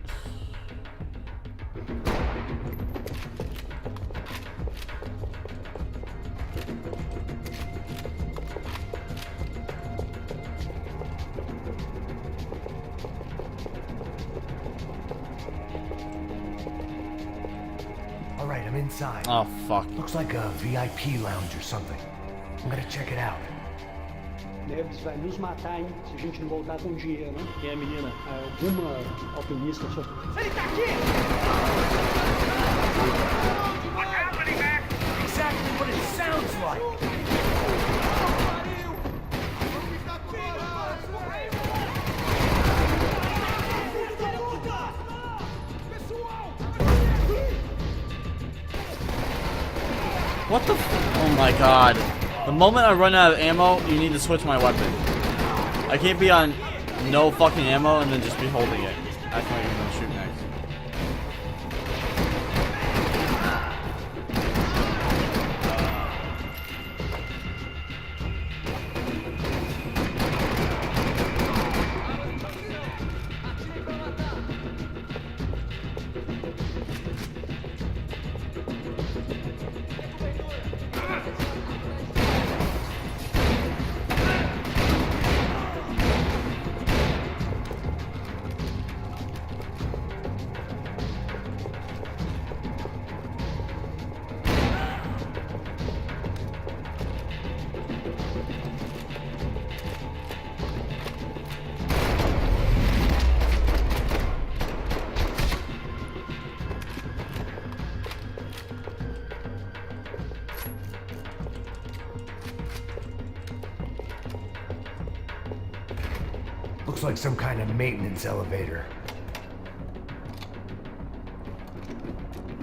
Speaker 4: All right, I'm inside.
Speaker 2: Oh fuck.
Speaker 4: Looks like a VIP lounge or something. I'm gonna check it out.
Speaker 5: Neves vai nos matar, hein? Se a gente não voltar com dinheiro, né? Quem é, menina? Alguma alpinista só. Ele tá aqui!
Speaker 13: What's happening, Mac?
Speaker 4: Exactly what it sounds like.
Speaker 2: What the oh my god. The moment I run out of ammo, you need to switch my weapon. I can't be on no fucking ammo and then just be holding it. That's not even gonna shoot next.
Speaker 4: Looks like some kind of maintenance elevator.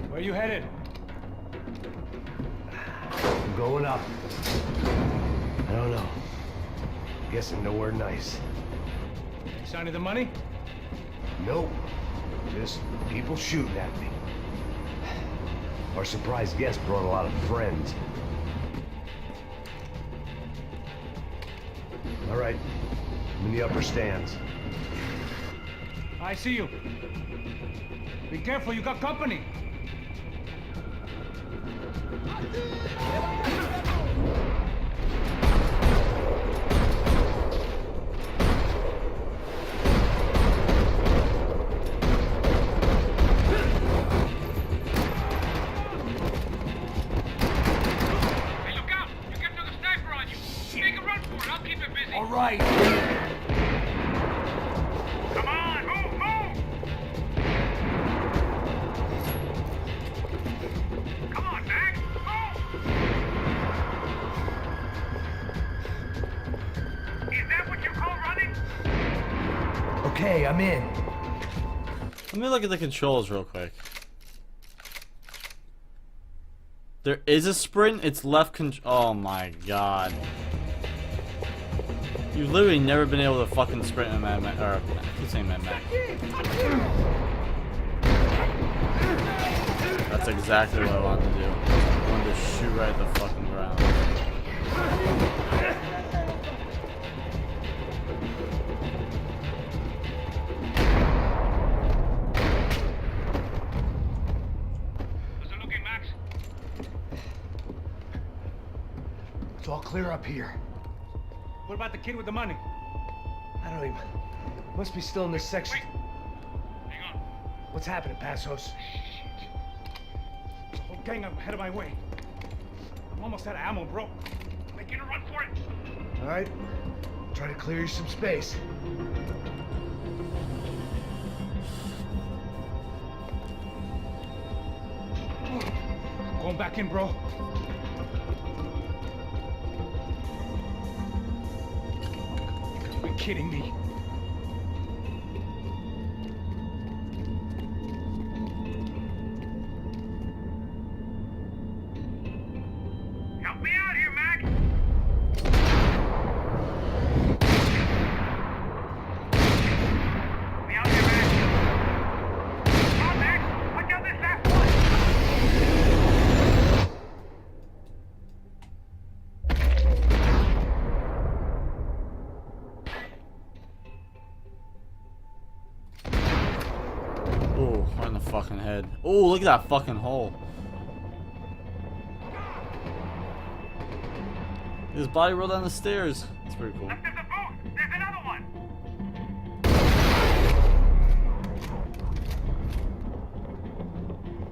Speaker 3: Where you headed?
Speaker 4: I'm going up. I don't know. Guessing nowhere nice.
Speaker 3: Sign of the money?
Speaker 4: Nope. Just people shooting at me. Our surprise guest brought a lot of friends. All right. I'm in the upper stands.
Speaker 3: I see you. Be careful, you got company.
Speaker 13: Hey, look out! You get another sniper on you. Make a run for it. I'll keep it busy.
Speaker 4: All right.
Speaker 13: Come on, move, move! Come on, Mac, move! Is that what you call running?
Speaker 4: Okay, I'm in.
Speaker 2: Let me look at the controls real quick. There is a sprint. It's left oh my god. You've literally never been able to fucking sprint in Mad Max. Or, I keep saying Mad Max. That's exactly what I wanted to do. I wanted to shoot right at the fucking ground.
Speaker 4: clear up here.
Speaker 3: What about the kid with the money?
Speaker 4: I don't even... Must be still in this section.
Speaker 3: Hang on.
Speaker 4: What's happening, Passos?
Speaker 3: The whole gang up ahead of my way. I'm almost out of ammo, bro. Making a run for it.
Speaker 4: All right. Try to clear you some space.
Speaker 3: Going back in, bro. You gotta be kidding me.
Speaker 13: Help me out here, Max! Help me out here, Max! Come on, Max! Watch out this last one!
Speaker 2: Oh, right in the fucking head. Oh, look at that fucking hole. His body rolled down the stairs. That's pretty cool.
Speaker 13: Left of the booth! There's another one!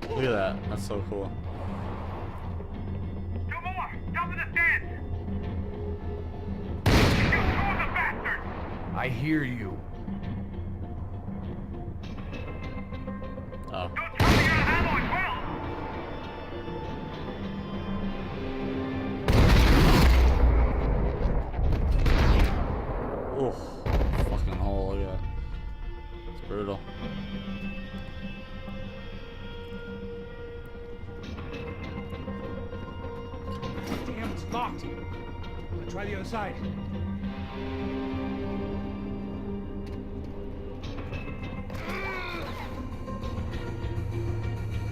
Speaker 2: Look at that. That's so cool.
Speaker 13: Two more! Top of the stairs! You two of the bastards!
Speaker 4: I hear you.
Speaker 2: Oh.
Speaker 13: Don't tell me you're out of ammo as well!
Speaker 2: Oh, fucking hole. Look at that. It's brutal.
Speaker 3: Damn, it's locked. I'll try the other side.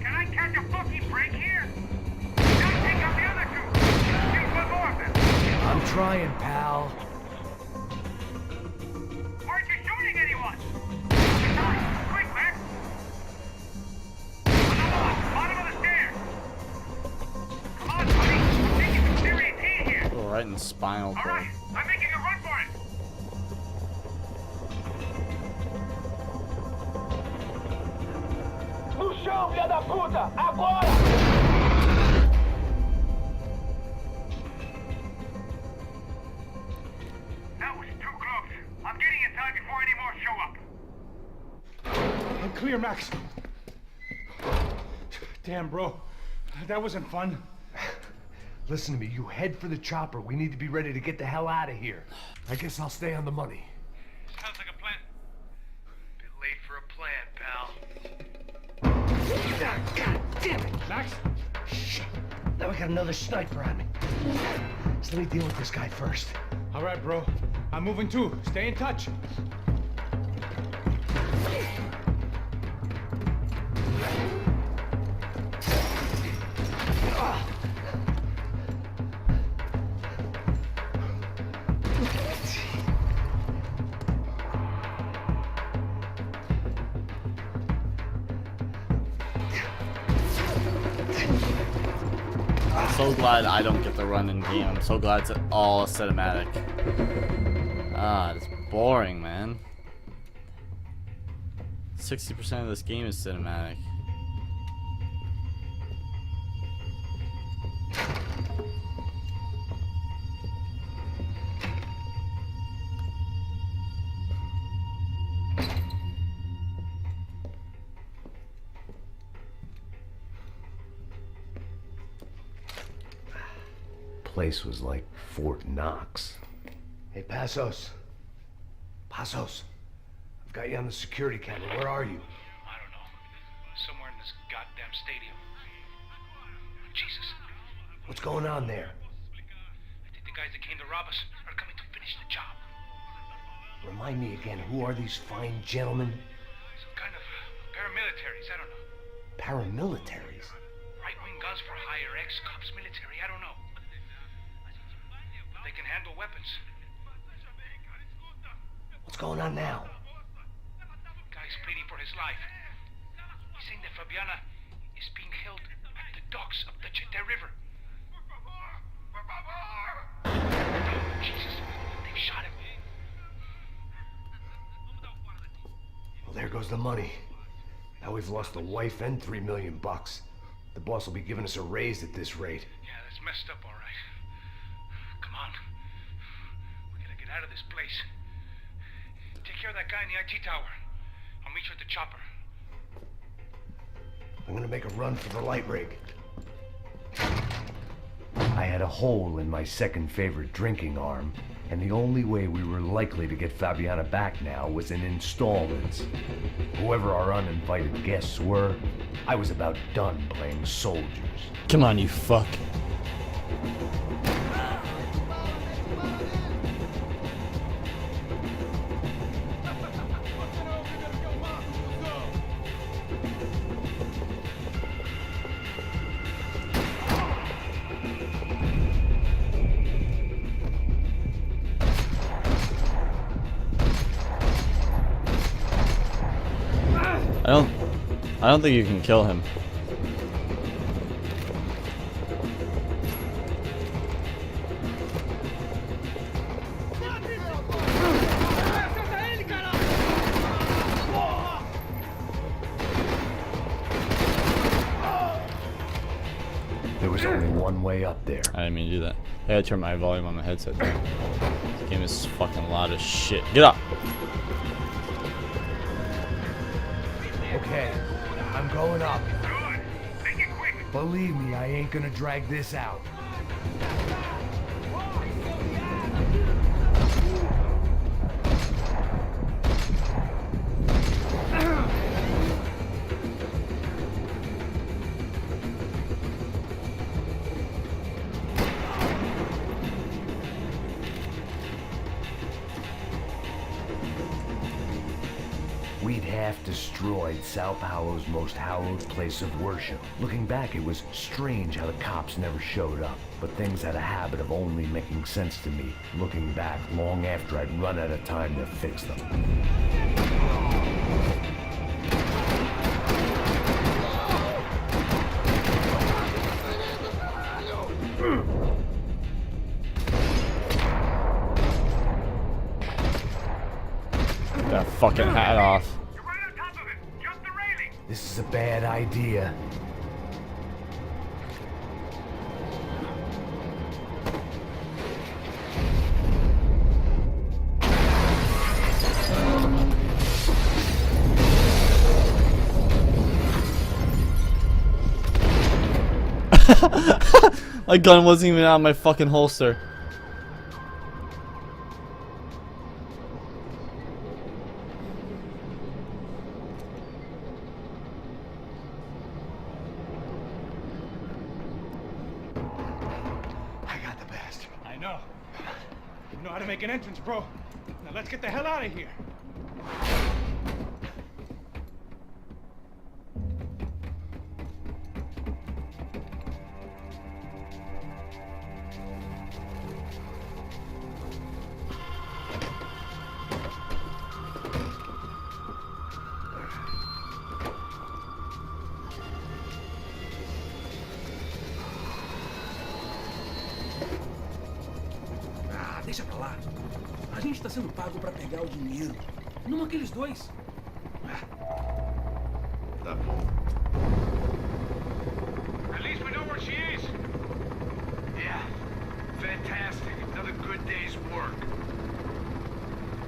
Speaker 13: Can I catch a fucking break here? Gotta take out the other two! Shoot one more of them!
Speaker 4: I'm trying, pal.
Speaker 13: Aren't you shooting anyone? Hurry, quick, Max! Another one, bottom of the stairs! Come on, buddy! I'm taking some serious heat here!
Speaker 2: Oh, right in the spinal cord.
Speaker 13: Alright, I'm making a run for it!
Speaker 9: No chão, filha da puta! Agora!
Speaker 13: That was too close. I'm getting inside before any more show up.
Speaker 3: I'm clear, Max. Damn, bro. That wasn't fun.
Speaker 4: Listen to me. You head for the chopper. We need to be ready to get the hell out of here. I guess I'll stay on the money.
Speaker 13: Sounds like a plan.
Speaker 6: Bit late for a plan, pal.
Speaker 4: God damn it!
Speaker 3: Max?
Speaker 4: Shit. Now we got another sniper on me. So let me deal with this guy first.
Speaker 3: All right, bro. I'm moving too. Stay in touch.
Speaker 2: I'm so glad I don't get to run in game. I'm so glad it's all cinematic. Ah, it's boring, man. 60% of this game is cinematic.
Speaker 1: Place was like Fort Knox.
Speaker 4: Hey, Passos. Passos. I've got you on the security camera. Where are you?
Speaker 3: I don't know. Somewhere in this goddamn stadium. Jesus.
Speaker 4: What's going on there?
Speaker 3: I think the guys that came to rob us are coming to finish the job.
Speaker 4: Remind me again, who are these fine gentlemen?
Speaker 3: Some kind of paramilitaries, I don't know.
Speaker 4: Paramilitaries?
Speaker 3: Right-wing guns for hire, ex-cops, military, I don't know. They can handle weapons.
Speaker 4: What's going on now?
Speaker 3: Guy's pleading for his life. He's saying that Fabiana is being held at the docks of the Chete River.
Speaker 4: shot him. Well, there goes the money. Now we've lost the wife and $3 million. The boss will be giving us a raise at this rate.
Speaker 3: Yeah, that's messed up, all right. Come on. We gotta get out of this place. Take care of that guy in the IT tower. I'll meet you at the chopper.
Speaker 4: I'm gonna make a run for the light rig. I had a hole in my second favorite drinking arm, and the only way we were likely to get Fabiana back now was in installments. Whoever our uninvited guests were, I was about done playing soldiers.
Speaker 2: Come on, you fuck. I don't think you can kill him.
Speaker 4: There was only one way up there.
Speaker 2: I didn't mean to do that. I gotta turn my volume on my headset down. This game is fucking loud as shit. Get up!
Speaker 4: Okay, I'm going up. Believe me, I ain't gonna drag this out. We'd half destroyed Sao Paulo's most hallowed place of worship. Looking back, it was strange how the cops never showed up. But things had a habit of only making sense to me, looking back long after I'd run out of time to fix them.
Speaker 2: That fucking hat off.
Speaker 4: This is a bad idea.
Speaker 2: My gun wasn't even out of my fucking holster.
Speaker 3: Make an entrance, bro. Now let's get the hell out of here.
Speaker 5: Deixa pra lá. A gente tá sendo pago pra pegar o dinheiro. Não aqueles dois.
Speaker 12: Tá bom.
Speaker 3: At least we know where she is.
Speaker 4: Yeah. Fantastic. Another good day's work.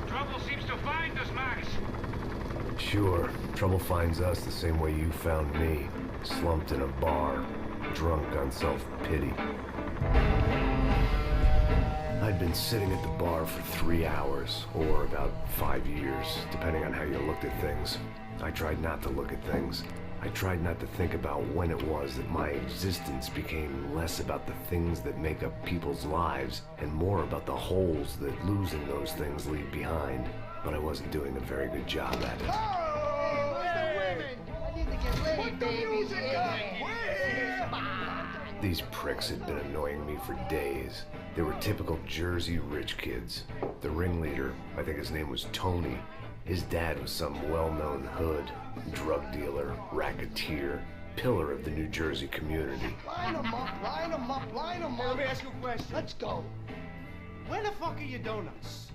Speaker 3: Trouble seems to find us, Max.
Speaker 1: Sure. Trouble finds us the same way you found me. Slumped in a bar. Drunk on self-pity. I'd been sitting at the bar for 3 hours, or about 5 years, depending on how you looked at things. I tried not to look at things. I tried not to think about when it was that my existence became less about the things that make up people's lives, and more about the holes that losing those things leave behind. But I wasn't doing a very good job at it.
Speaker 9: Oh, hey! I need to get laid, baby.
Speaker 1: These pricks had been annoying me for days. They were typical Jersey rich kids. The ringleader, I think his name was Tony. His dad was some well-known hood, drug dealer, racketeer, pillar of the New Jersey community.
Speaker 9: Line them up, line them up, line them up.
Speaker 6: Let me ask you a question.
Speaker 9: Let's go. Where the fuck are your donuts?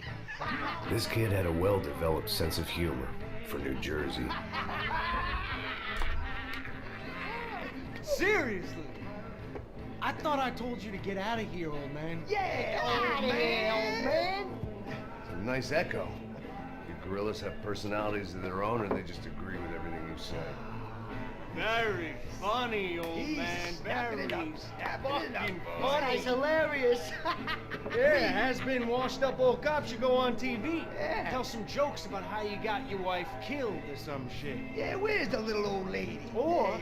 Speaker 1: This kid had a well-developed sense of humor for New Jersey.
Speaker 9: Seriously? I thought I told you to get out of here, old man.
Speaker 14: Yeah, old man.
Speaker 4: It's a nice echo. You gorillas have personalities of their own, or they just agree with everything you say?
Speaker 9: Very funny, old man. Very fucking funny.
Speaker 14: That's hilarious.
Speaker 9: Yeah, has-been washed-up old cop should go on TV. Yeah. Tell some jokes about how you got your wife killed or some shit.
Speaker 14: Yeah, where's the little old lady?
Speaker 9: Or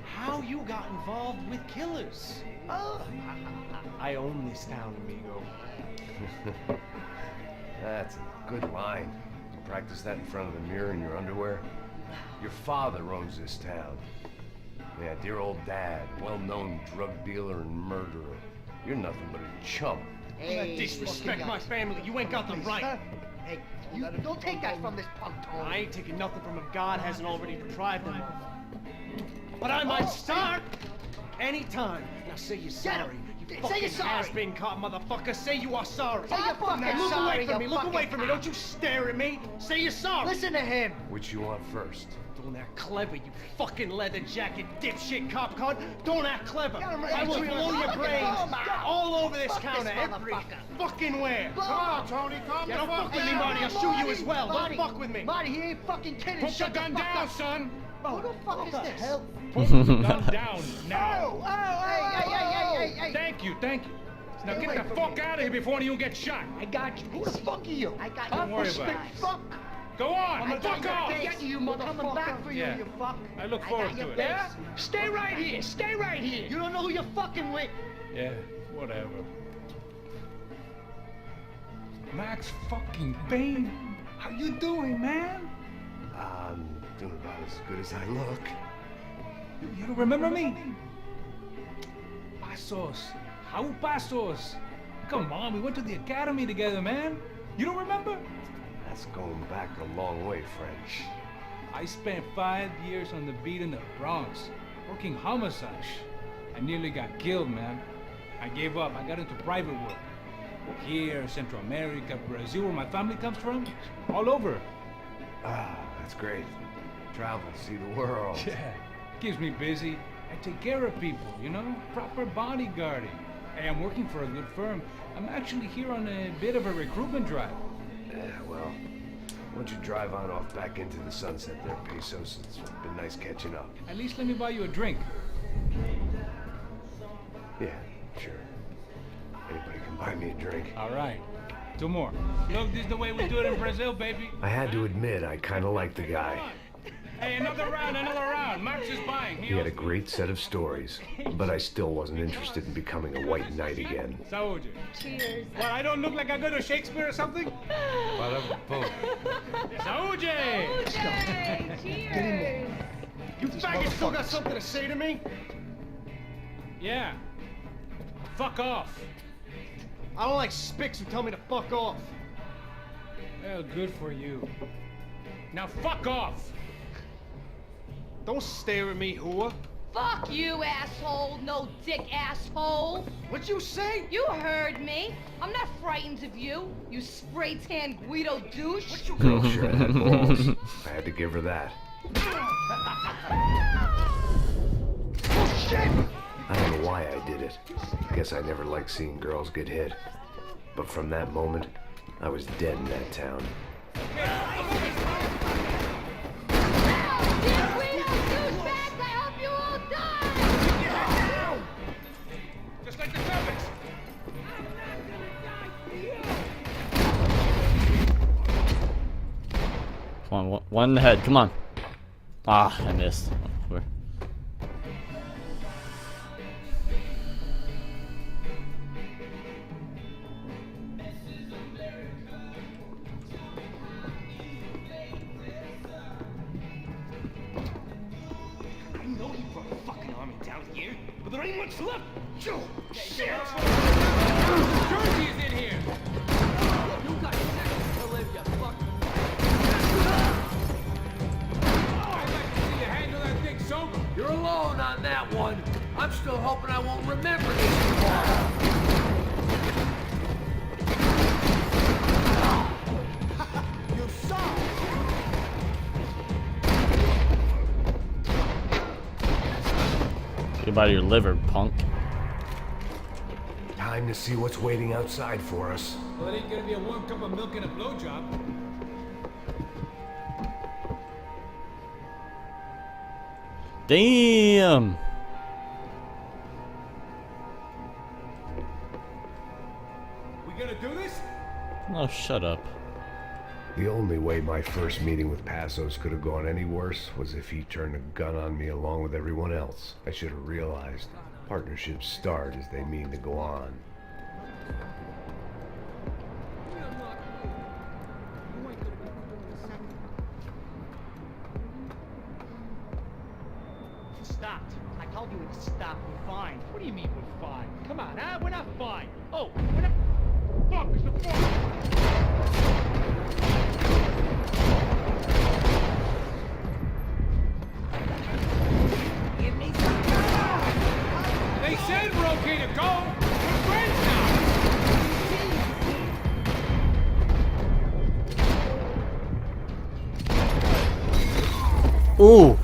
Speaker 9: how you got involved with killers.
Speaker 14: Oh.
Speaker 9: I own this town, amigo.
Speaker 4: That's a good line. You practice that in front of the mirror in your underwear. Your father owns this town. Yeah, dear old dad, well-known drug dealer and murderer. You're nothing but a chump.
Speaker 14: Hey,
Speaker 9: disrespect my family. You ain't got the right.
Speaker 14: Hey, you don't take that from this punk, Tony.
Speaker 9: I ain't taking nothing from him. God hasn't already deprived him of. But I might start anytime. Now say you're sorry. You
Speaker 14: Say
Speaker 9: fucking
Speaker 14: you're sorry.
Speaker 9: has-been caught, motherfucker. Say you are sorry.
Speaker 14: Say you're fucking
Speaker 9: Now, look
Speaker 14: sorry,
Speaker 9: away from
Speaker 14: you
Speaker 9: me. Look away
Speaker 14: fucking
Speaker 9: from me. Don't you stare at me. Say you're sorry.
Speaker 14: Listen to him.
Speaker 4: Which you want first?
Speaker 9: Don't act clever, you fucking leather jacket dipshit cop cunt. Don't act clever.
Speaker 14: Get him right
Speaker 9: I will
Speaker 14: between
Speaker 9: blow
Speaker 14: the
Speaker 9: your
Speaker 14: fucking
Speaker 9: brains
Speaker 14: home, man.
Speaker 9: all over this
Speaker 14: Fuck this
Speaker 9: counter. Every
Speaker 14: motherfucker.
Speaker 9: fucking where.
Speaker 14: Come
Speaker 9: on, Tony. Calm down. Don't fuck with me, Marty. I'll shoot you as well.
Speaker 14: Marty,
Speaker 9: Don't fuck with me.
Speaker 14: Marty, he ain't fucking kidding.
Speaker 3: Put the
Speaker 14: Shut
Speaker 3: gun
Speaker 14: the fuck
Speaker 3: down,
Speaker 14: up.
Speaker 3: son.
Speaker 14: Who the fuck is this? Hell?
Speaker 3: Put the gun down now.
Speaker 14: Hey.
Speaker 3: Thank you, thank you. Now
Speaker 14: Stay
Speaker 3: get
Speaker 14: away
Speaker 3: the
Speaker 14: from
Speaker 3: fuck
Speaker 14: me.
Speaker 3: out of here before anyone gets shot.
Speaker 14: I got you. Who the fuck are you? I got
Speaker 3: Don't
Speaker 14: you.
Speaker 3: worry about it.
Speaker 14: Fuck.
Speaker 3: Go on,
Speaker 14: I got
Speaker 3: fuck
Speaker 14: your
Speaker 3: off.
Speaker 14: face. You motherfucker. I'm coming back for you,
Speaker 3: Yeah.
Speaker 14: you fuck.
Speaker 3: I look
Speaker 14: I
Speaker 3: forward
Speaker 14: got
Speaker 3: to
Speaker 14: your
Speaker 3: it.
Speaker 14: face.
Speaker 3: Yeah?
Speaker 14: Stay right here. Stay right here. You don't know who you're fucking with.
Speaker 3: Yeah, whatever. Max fucking Payne, how you doing, man?
Speaker 4: I'm doing about as good as I look.
Speaker 3: You don't remember me? Pasos. How Pasos? Come on, we went to the academy together, man. You don't remember?
Speaker 4: That's going back a long way, French.
Speaker 3: I spent 5 years on the beat in the Bronx, working homicide. I nearly got killed, man. I gave up. I got into private work. Here, Central America, Brazil, where my family comes from, all over.
Speaker 4: Ah, that's great. Travel, see the world.
Speaker 3: Yeah, keeps me busy. I take care of people, you know? Proper bodyguarding. Hey, I'm working for a good firm. I'm actually here on a bit of a recruitment drive.
Speaker 4: Yeah, well, why don't you drive on off back into the sunset there, Pesos? It's been nice catching up.
Speaker 3: At least let me buy you a drink.
Speaker 4: Yeah, sure. Anybody can buy me a drink.
Speaker 3: All right. 2 more. Look, this is the way we do it in Brazil, baby.
Speaker 1: I had to admit, I kind of liked the guy.
Speaker 3: Hey, another round, another round. Max is buying.
Speaker 1: He had a great set of stories, but I still wasn't interested in becoming a white knight again.
Speaker 3: Saúde.
Speaker 7: Cheers.
Speaker 3: Well, I don't look like I go to Shakespeare or something? Saúde!
Speaker 7: Yay, cheers.
Speaker 9: You faggot still got something to say to me?
Speaker 3: Yeah. Fuck off.
Speaker 9: I don't like spicks who tell me to fuck off.
Speaker 3: Well, good for you. Now fuck off.
Speaker 9: Don't stare at me, whore.
Speaker 7: Fuck you, asshole. No dick, asshole.
Speaker 9: What'd you say?
Speaker 7: You heard me. I'm not frightened of you, you spray-tan Guido douche.
Speaker 1: Girl sure had balls. I had to give her that.
Speaker 14: Oh, shit!
Speaker 1: I don't know why I did it. Guess I never liked seeing girls get hit. But from that moment, I was dead in that town.
Speaker 3: Just like the Celtics.
Speaker 2: Come on, one in the head. Come on. Ah, I missed. Where?
Speaker 9: I know you brought a fucking army down here, but there ain't much left. Shit!
Speaker 3: Jersey is in here.
Speaker 14: You got seconds to live, you fuck.
Speaker 3: I'd like to see you handle that thing sober.
Speaker 15: You're alone on that one. I'm still hoping I won't remember this tomorrow.
Speaker 2: Goodbye to your liver, punk.
Speaker 4: Time to see what's waiting outside for us.
Speaker 3: Well, it ain't gonna be a warm cup of milk and a blowjob.
Speaker 2: Damn!
Speaker 3: We gonna do this?
Speaker 2: Oh, shut up.
Speaker 1: The only way my first meeting with Passos could have gone any worse was if he turned a gun on me along with everyone else. I should have realized partnerships start as they mean to go on.
Speaker 14: Stopped. I told you it stopped. We're fine. What do you mean we're fine? Come on, huh? We're not fine. Oh, we're not. Fuck, it's the fuck.
Speaker 5: Give me some cover!
Speaker 3: They said we're okay to go. We're friends now.
Speaker 2: Ooh!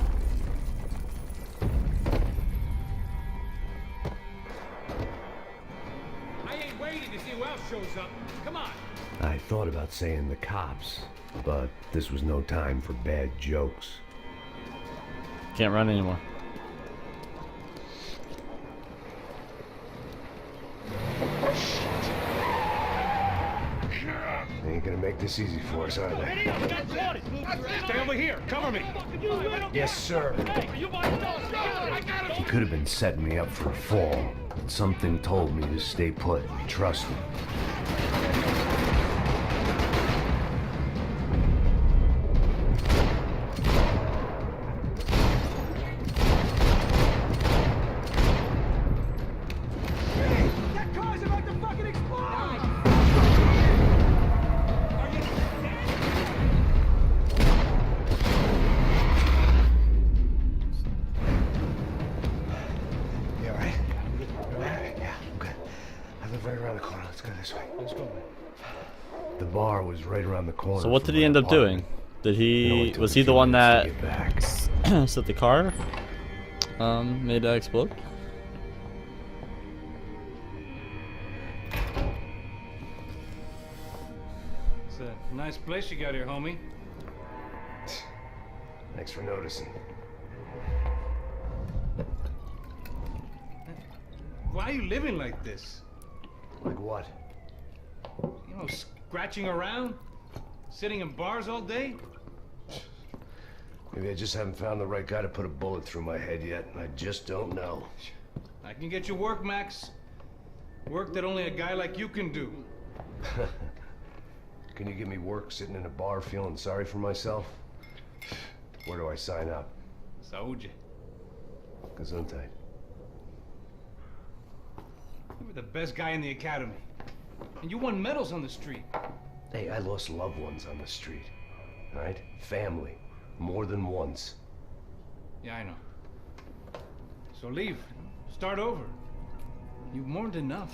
Speaker 3: I ain't waiting to see who else shows up. Come on.
Speaker 1: I thought about saying the cops, but this was no time for bad jokes.
Speaker 2: Can't run anymore.
Speaker 1: They ain't gonna make this easy for us, are they?
Speaker 3: Stay over here. Cover me.
Speaker 1: Yes, sir. He could have been setting me up for a fall, but something told me to stay put and trust him.
Speaker 5: That car's about to fucking explode!
Speaker 1: You alright? Yeah, I'm good. I live right around the corner. Let's go this way. Let's go. The bar was right around the corner.
Speaker 2: So what
Speaker 1: from
Speaker 2: did he
Speaker 1: my
Speaker 2: end up
Speaker 1: apartment.
Speaker 2: doing? Did he
Speaker 1: took
Speaker 2: was
Speaker 1: a
Speaker 2: he the
Speaker 1: few
Speaker 2: one
Speaker 1: minutes
Speaker 2: that
Speaker 1: to get back.
Speaker 2: set the car made that explode?
Speaker 3: It's a nice place you got here, homie.
Speaker 1: Thanks for noticing.
Speaker 3: Why are you living like this?
Speaker 1: Like what?
Speaker 3: You know, scratching around? Sitting in bars all day?
Speaker 1: Maybe I just haven't found the right guy to put a bullet through my head yet. I just don't know.
Speaker 3: I can get you work, Max. Work that only a guy like you can do.
Speaker 1: Can you give me work sitting in a bar feeling sorry for myself? Where do I sign up?
Speaker 3: Saúde.
Speaker 1: Gesundheit.
Speaker 3: You were the best guy in the academy. And you won medals on the street.
Speaker 1: Hey, I lost loved ones on the street. Right? Family. More than once.
Speaker 3: Yeah, I know. So leave. Start over. You've mourned enough.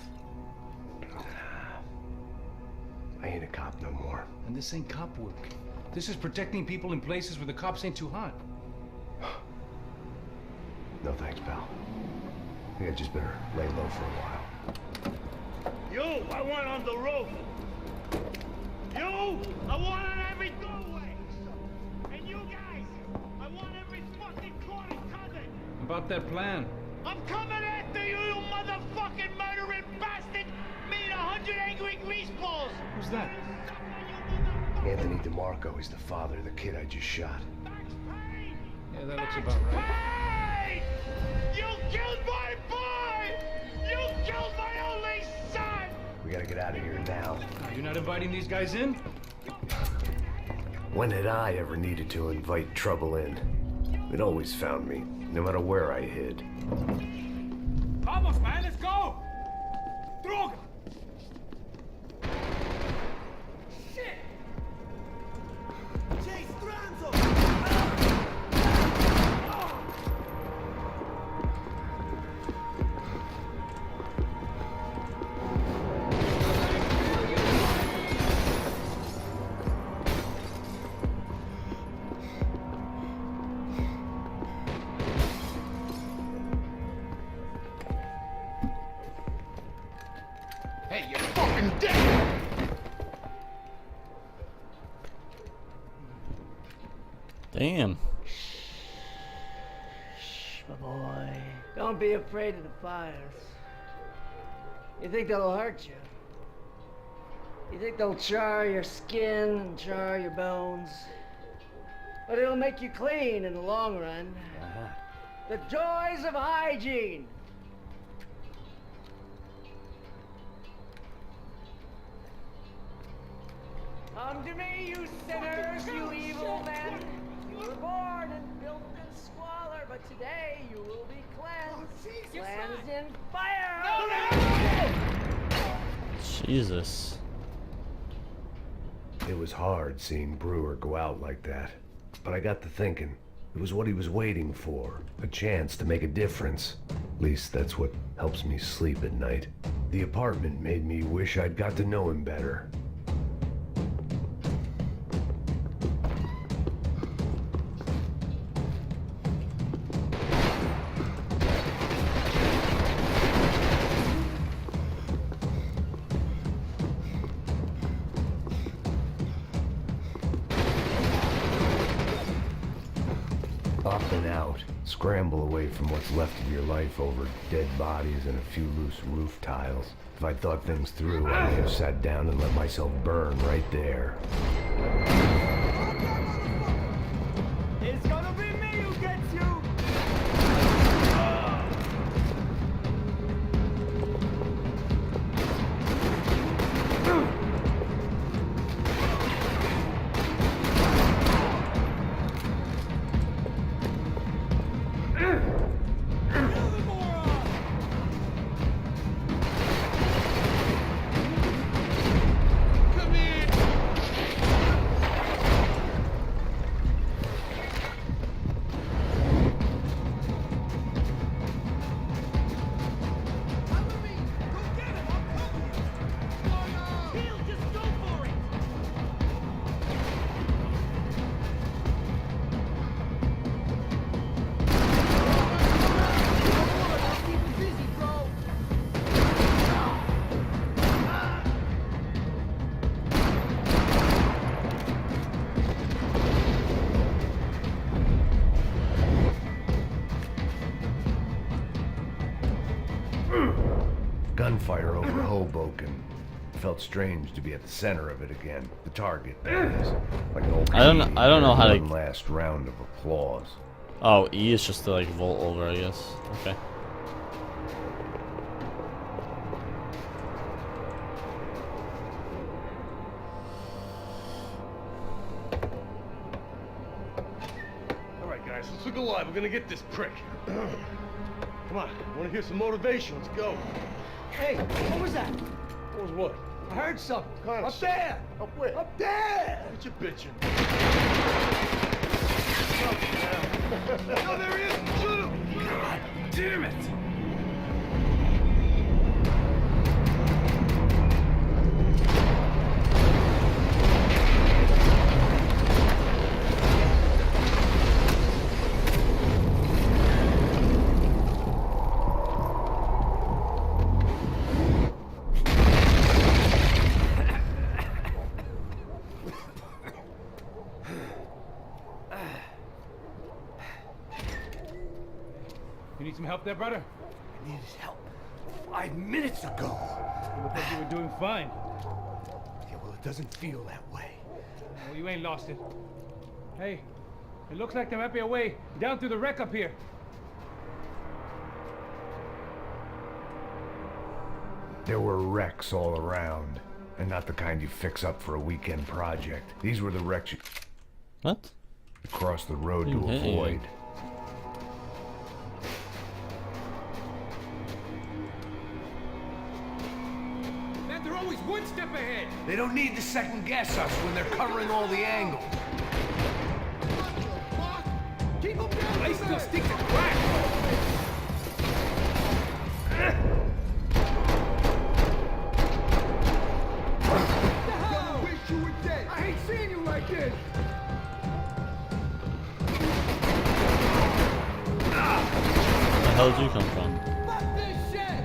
Speaker 1: I ain't a cop no more.
Speaker 3: And this ain't cop work. This is protecting people in places where the cops ain't too hot.
Speaker 1: No thanks, pal. I think I just better lay low for a while.
Speaker 14: You, I want on the roof. You, I want on every doorway. And you guys, I want every fucking corner covered.
Speaker 3: About that plan.
Speaker 14: I'm coming after you, you motherfucking murdering bastard! Me and 100 angry greaseballs!
Speaker 3: Who's that?
Speaker 1: Anthony DeMarco. He's the father of the kid I just shot.
Speaker 3: Yeah, that looks about right.
Speaker 14: Hey! You killed my boy! You killed my only son!
Speaker 1: We gotta get out of here now.
Speaker 3: You're not inviting these guys in?
Speaker 1: When had I ever needed to invite trouble in? It always found me, no matter where I hid.
Speaker 3: Vamos, man, let's go! Droga!
Speaker 5: Shit! Chase Stranzo!
Speaker 2: Damn.
Speaker 16: Shh, my boy. Don't be afraid of the fires. You think they'll hurt you? You think they'll char your skin and char your bones? But it'll make you clean in the long run. The joys of hygiene. Come to me, you sinners, you evil men. You were born in filth and squalor, but today you will be cleansed. Cleansed in fire.
Speaker 2: Jesus.
Speaker 4: It was hard seeing Brewer go out like that. But I got to thinking, it was what he was waiting for. A chance to make a difference. At least that's what helps me sleep at night. The apartment made me wish I'd got to know him better. Up and out. Scramble away from what's left of your life over dead bodies and a few loose roof tiles. If I'd thought things through, I may have sat down and let myself burn right there.
Speaker 9: It's gonna be me who gets you!
Speaker 4: Gunfire over Hoboken. Felt strange to be at the center of it again. The target, that is. Like an old
Speaker 2: I don't know how to.
Speaker 4: one last round of applause.
Speaker 2: Oh, E is just to like vault over, I guess. Okay.
Speaker 12: Alright guys, let's look alive. We're gonna get this prick. Come on, wanna hear some motivation? Let's go.
Speaker 5: Hey, what was that?
Speaker 12: What was what?
Speaker 5: I heard something.
Speaker 12: Kind of
Speaker 5: Up there!
Speaker 12: Up where?
Speaker 5: Up there!
Speaker 12: What you bitching? No, there he is! Shoot him! God damn it!
Speaker 3: You need some help there, brother?
Speaker 9: I needed help 5 minutes ago.
Speaker 3: You look like you were doing fine.
Speaker 9: Yeah, well, it doesn't feel that way.
Speaker 3: Well, you ain't lost it. Hey, it looks like there might be a way down through the wreck up here.
Speaker 4: There were wrecks all around. And not the kind you fix up for a weekend project. These were the wrecks you...
Speaker 2: What?
Speaker 4: Across the road to avoid.
Speaker 9: Man, they're always one step ahead.
Speaker 6: They don't need to second guess us when they're covering all the angles.
Speaker 9: Keep them down.
Speaker 5: I still stick to crack.
Speaker 9: I hate seeing you like this!
Speaker 2: Where the hell did you come from?
Speaker 9: Fuck this shit!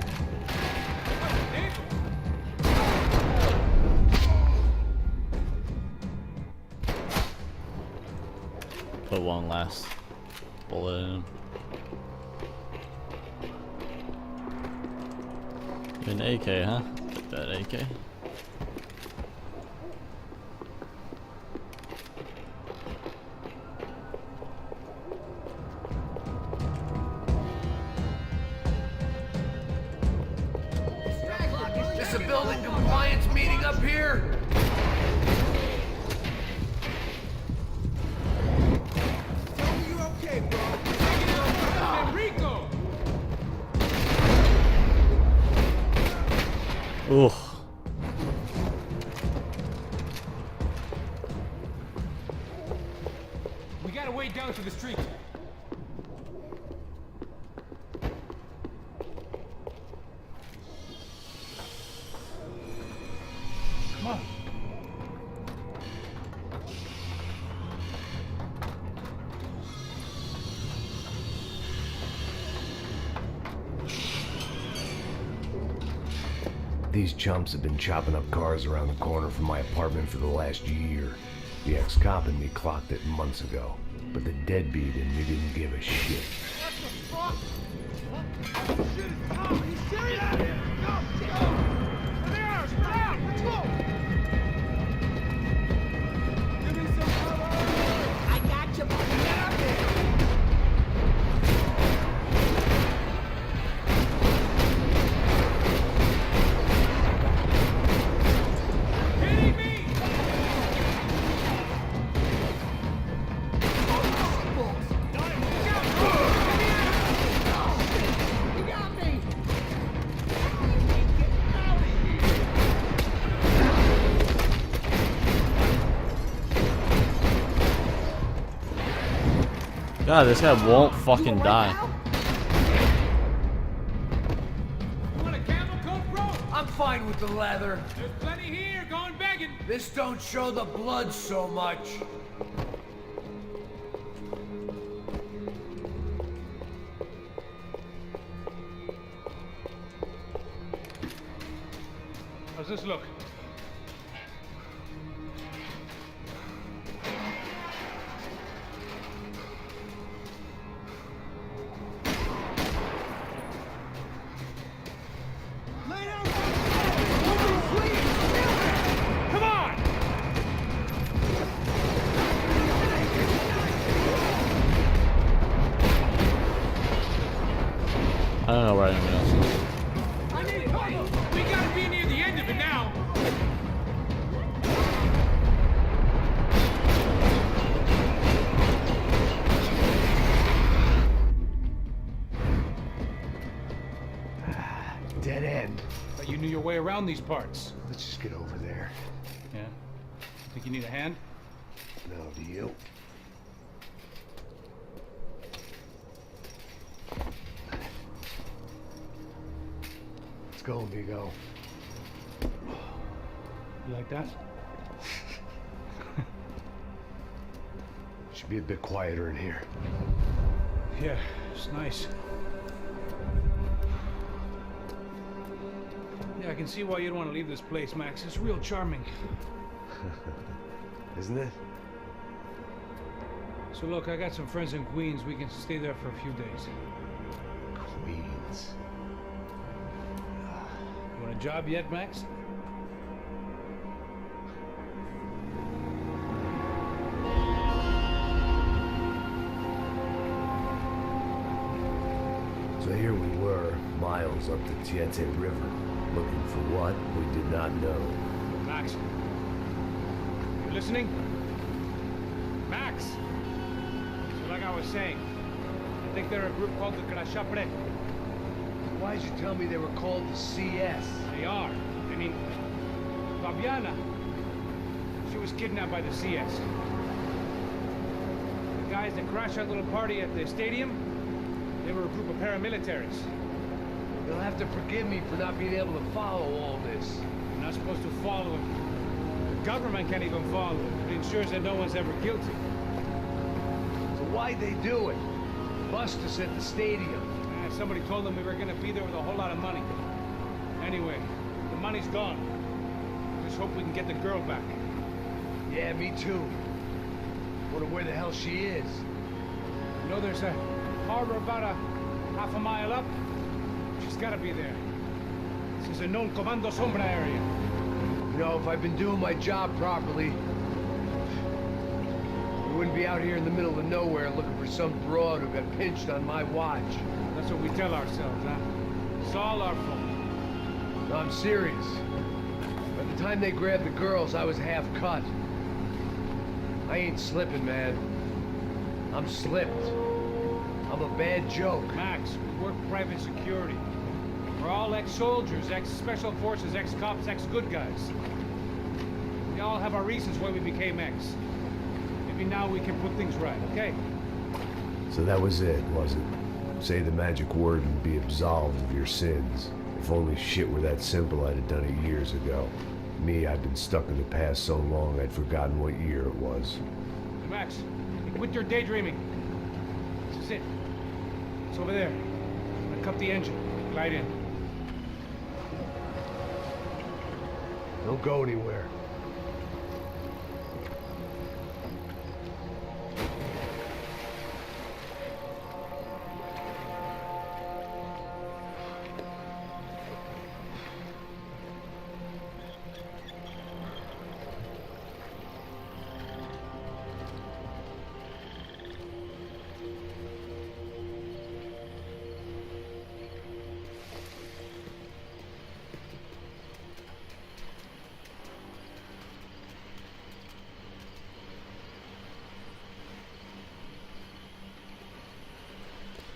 Speaker 2: put one last bullet in him. An AK, huh? Get that AK.
Speaker 15: Is this a building compliance meeting up here?
Speaker 2: Ooh.
Speaker 3: We gotta wade down to the street. Come on.
Speaker 4: These chumps have been chopping up cars around the corner from my apartment for the last year. The ex-cop in me clocked it months ago, but the deadbeat in me didn't give a shit.
Speaker 9: What the fuck? Oh, shit, it's Tom. He's serious? Go, go. There they are. Spread out. Let's go. Give me some cover. I got you, buddy. Get up there.
Speaker 3: Hitting me!
Speaker 9: You got me.
Speaker 2: God, this guy won't fucking die.
Speaker 3: You want a camel coat, bro?
Speaker 15: I'm fine with the leather.
Speaker 3: There's plenty here. Going begging.
Speaker 15: This don't show the blood so much.
Speaker 3: How's this look?
Speaker 9: Lay down.
Speaker 3: Come on!
Speaker 2: I don't know where anyone else is.
Speaker 3: I need cover! We gotta be near the end of it now!
Speaker 4: Dead end.
Speaker 3: Thought you knew your way around these parts.
Speaker 4: Let's just get over there.
Speaker 3: Yeah? Think you need a hand?
Speaker 4: No, do you? Let's go, Vigo.
Speaker 3: You like that?
Speaker 4: Should be a bit quieter in here.
Speaker 3: Yeah, it's nice. Yeah, I can see why you don't want to leave this place, Max. It's real charming.
Speaker 4: Isn't it?
Speaker 3: So look, I got some friends in Queens. We can stay there for a few days.
Speaker 4: Queens.
Speaker 3: You want a job yet, Max?
Speaker 4: So here we were, miles up the Tietze River, looking for what we did not know.
Speaker 3: Max. You listening? Max! So like I was saying, I think they're a group called the Krashapre.
Speaker 4: Why'd you tell me they were called the CS?
Speaker 3: They are. I mean, Fabiana. She was kidnapped by the CS. The guys that crashed that little party at the stadium, they were a group of paramilitaries.
Speaker 15: You'll have to forgive me for not being able to follow all this.
Speaker 3: You're not supposed to follow it. The government can't even follow it. It ensures that no one's ever guilty.
Speaker 15: So why'd they do it? Bust us at the stadium.
Speaker 3: Somebody told them we were gonna be there with a whole lot of money. Anyway, the money's gone. Just hope we can get the girl back.
Speaker 15: Yeah, me too.
Speaker 4: Wonder where the hell she is.
Speaker 3: You know there's a harbor about a half a mile up? She's gotta be there. This is a known Comando Sombra area.
Speaker 4: You know, if I'd been doing my job properly, we wouldn't be out here in the middle of nowhere looking for some broad who got pinched on my watch.
Speaker 3: That's what we tell ourselves, huh? It's all our fault.
Speaker 4: No, I'm serious. By the time they grabbed the girls, I was half cut. I ain't slipping, man. I'm slipped. I'm a bad joke.
Speaker 3: Max, we work private security. We're all ex-soldiers, ex-special forces, ex-cops, ex-good guys. We all have our reasons why we became ex. Maybe now we can put things right, okay?
Speaker 1: So that was it, was it? Say the magic word and be absolved of your sins. If only shit were that simple, I'd have done it years ago. Me, I'd been stuck in the past so long I'd forgotten what year it was.
Speaker 3: Hey, Max, quit your daydreaming. This is it. It's over there. I'm gonna cut the engine. Glide in.
Speaker 4: Don't go anywhere.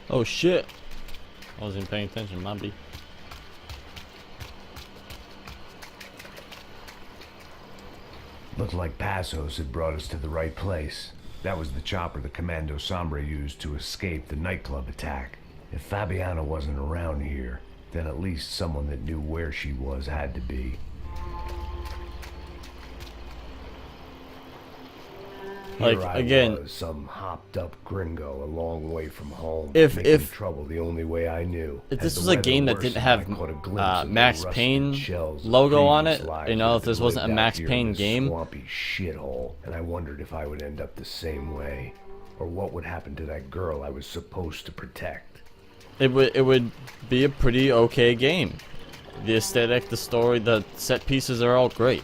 Speaker 2: Oh shit. I wasn't paying attention, my B.
Speaker 1: Looked like Passos had brought us to the right place. That was the chopper the Comando Sombra used to escape the nightclub attack. If Fabiana wasn't around here, then at least someone that knew where she was had to be.
Speaker 2: Like,
Speaker 1: Here I
Speaker 2: again,
Speaker 1: was, some hopped up gringo a long way from home.
Speaker 2: If
Speaker 1: trouble the only way I knew.
Speaker 2: If this was a game that didn't have Max Payne logo on it, you know, if this wasn't a Max Payne game,
Speaker 1: swampy shithole, and I wondered if I would end up the same way, or what would happen to that girl I was supposed to protect.
Speaker 2: it would be a pretty okay game. The aesthetic, the story, the set pieces are all great.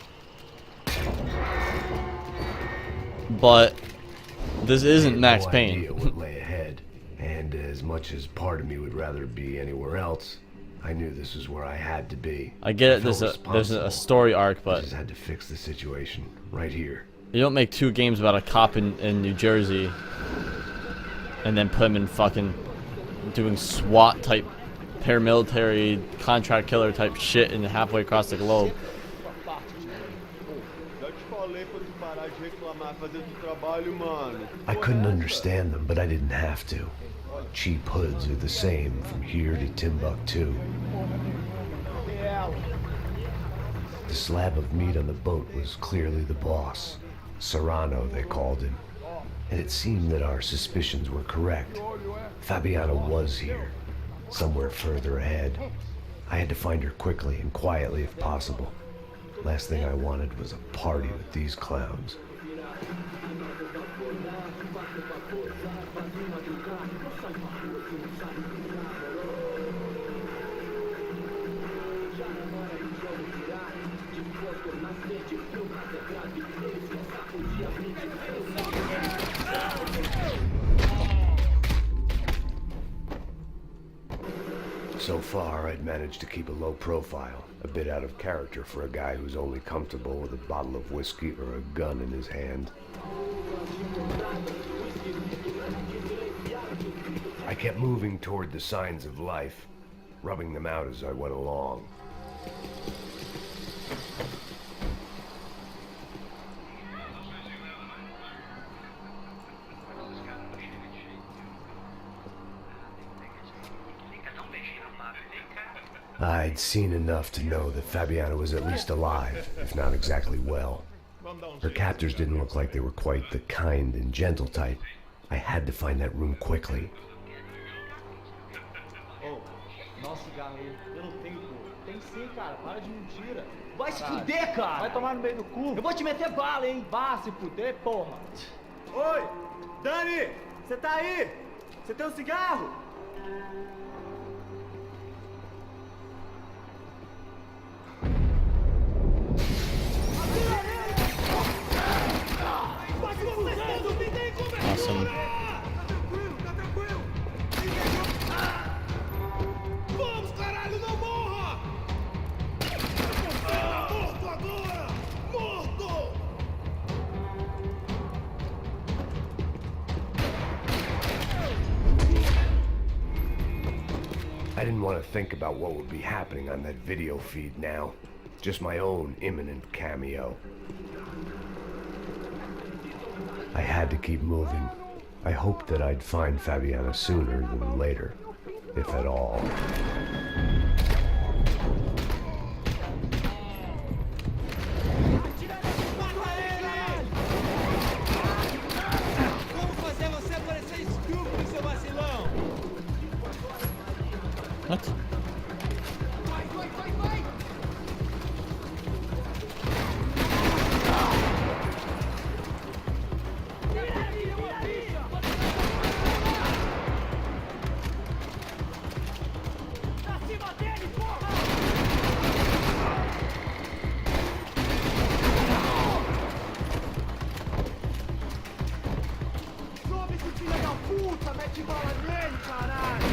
Speaker 2: But this isn't Max Payne.
Speaker 1: What lay ahead, and as much as part of me would rather be anywhere else, I knew this was where I had to be.
Speaker 2: I get it. There's a story arc, but
Speaker 1: I just had to fix the situation right here.
Speaker 2: You don't make two games about a cop in New Jersey and then put him in fucking doing SWAT type, paramilitary contract killer type shit and halfway across the globe.
Speaker 1: I couldn't understand them, but I didn't have to. Cheap hoods are the same from here to Timbuktu. The slab of meat on the boat was clearly the boss. Serrano, they called him. And it seemed that our suspicions were correct. Fabiana was here, somewhere further ahead. I had to find her quickly and quietly if possible. Last thing I wanted was a party with these clowns. So far, I'd managed to keep a low profile, a bit out of character for a guy who's only comfortable with a bottle of whiskey or a gun in his hand. I kept moving toward the signs of life, rubbing them out as I went along. I'd seen enough to know that Fabiana was at least alive, if not exactly well. Her captors didn't look like they were quite the kind and gentle type. I had to find that room quickly.
Speaker 6: Oh, nossa, cigarro aí. Eu não tenho, pô. Tem sim, cara. Para de mentira. Vai se fuder, cara. Vai tomar no meio do cu. Eu vou te meter bala, hein. Vá se fuder, porra.
Speaker 9: Oi! Dani! Você tá aí? Você tem um cigarro?
Speaker 2: Awesome.
Speaker 9: Vamos, caralho, não morra! Morto agora! Morto!
Speaker 4: I didn't want to think about what would be happening on that video feed now. Just my own imminent cameo. I had to keep moving. I hoped that I'd find Fabiana sooner than later, if at all.
Speaker 2: What?
Speaker 9: Sobe esse filho da puta! Mete bala nele, caralho!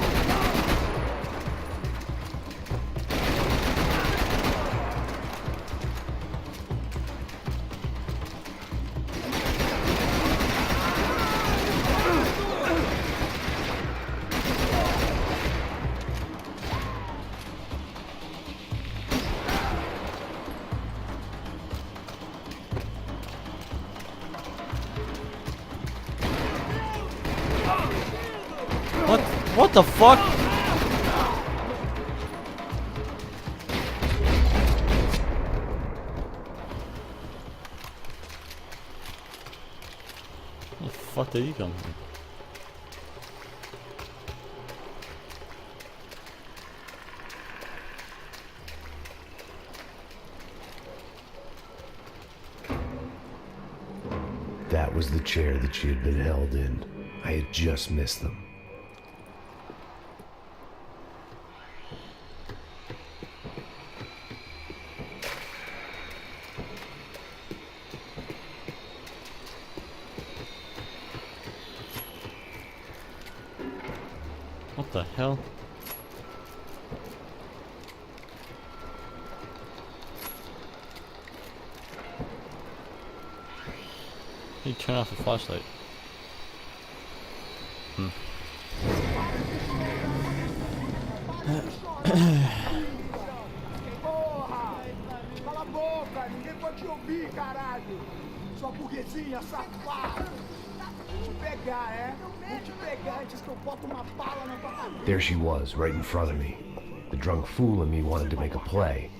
Speaker 2: What the fuck? Where the fuck did he come from?
Speaker 4: That was the chair that she had been held in. I had just missed them.
Speaker 2: What the hell? He turned off the flashlight.
Speaker 9: Porra! Cala a boca! Ninguém pode te ouvir, caralho! Sua burguesinha safada! Vou te pegar, é? Vou te pegar antes que eu boto uma bala na tua cabeça!
Speaker 4: There she was, right in front of me. The drunk fool in me wanted to make a play.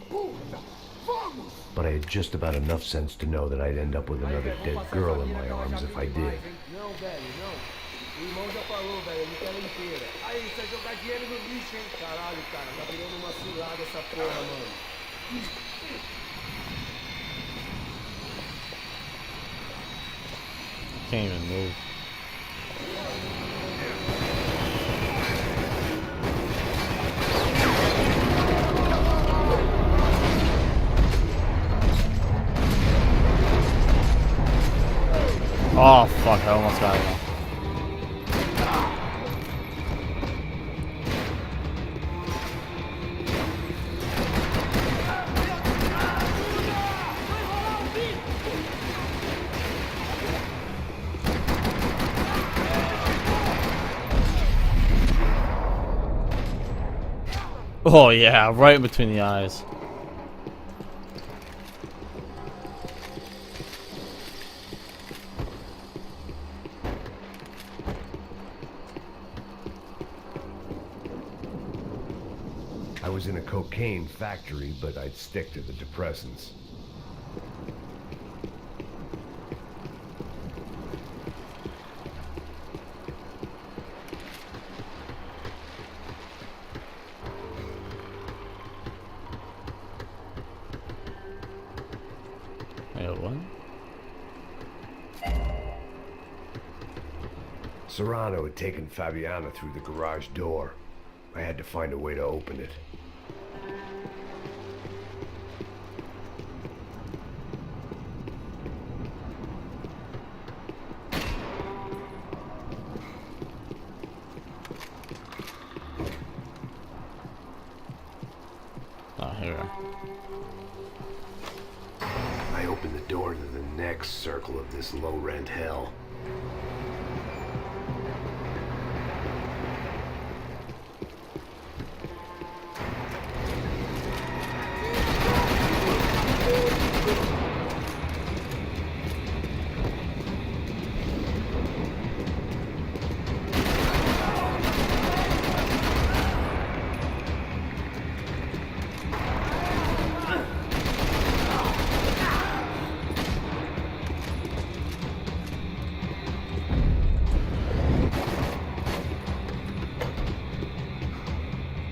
Speaker 4: But I had just about enough sense to know that I'd end up with another dead girl in my arms if I did.
Speaker 9: Não, velho, não. O irmão já falou, velho, ele quer ela inteira. Aí, isso é jogar dinheiro no lixo, hein? Caralho, cara, tá virando uma cilada essa porra, mano.
Speaker 2: Can't even move. Oh fuck, I almost got him. Oh yeah, right in between the eyes.
Speaker 4: I was in a cocaine factory, but I'd stick to the depressants.
Speaker 2: Wait, what?
Speaker 4: Serrano had taken Fabiana through the garage door. I had to find a way to open it.
Speaker 2: Oh, here we are.
Speaker 4: I opened the door to the next circle of this low-rent hell.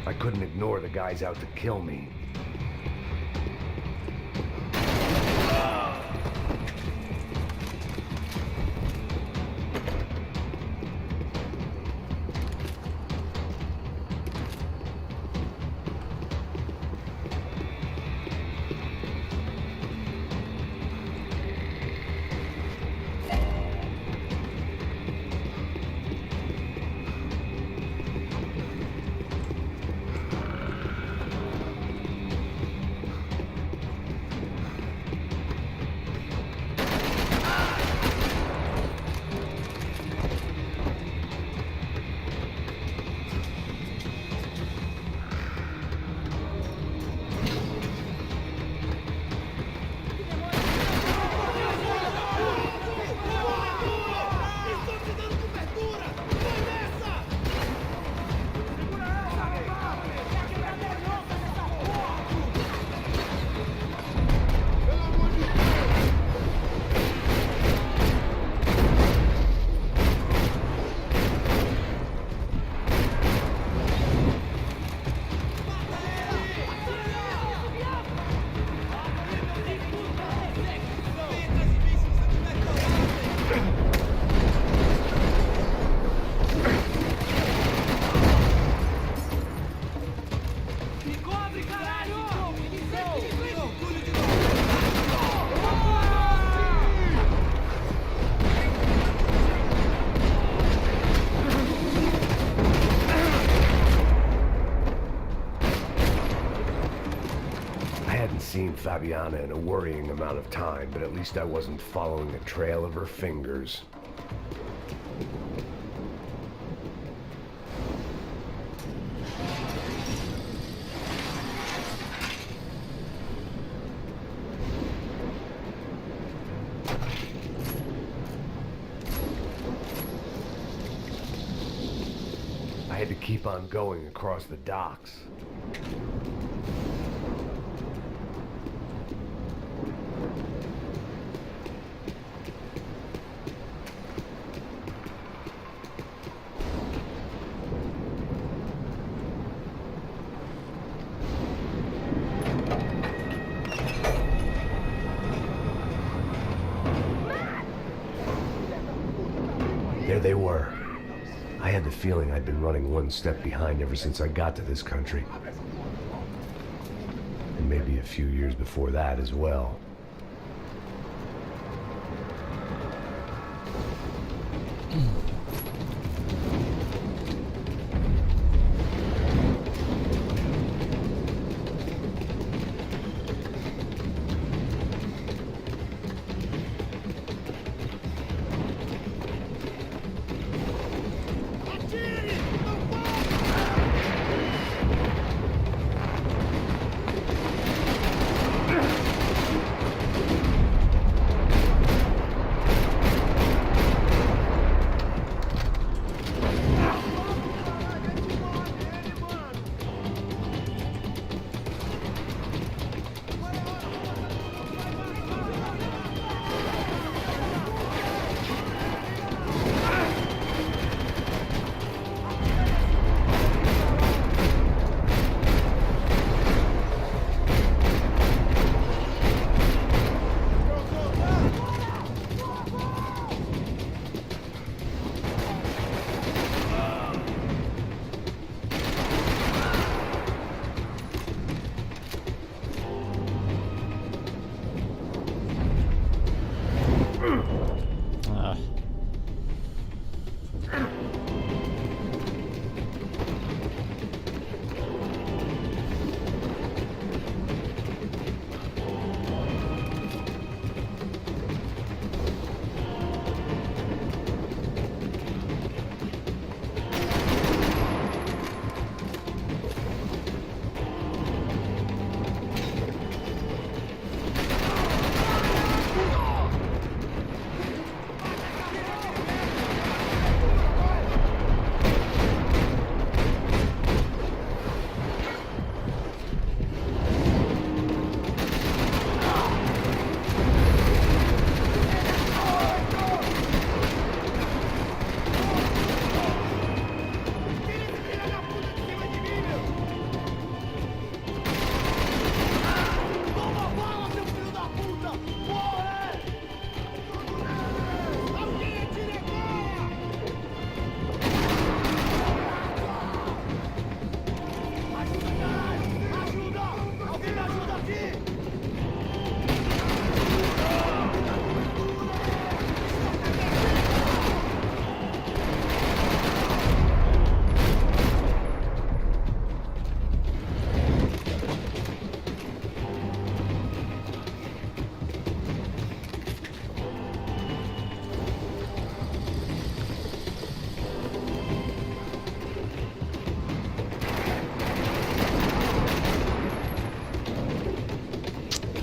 Speaker 4: I couldn't ignore the guys out to kill me. Seen Fabiana in a worrying amount of time, but at least I wasn't following a trail of her fingers. I had to keep on going across the docks. There they were. I had the feeling I'd been running one step behind ever since I got to this country. And maybe a few years before that as well.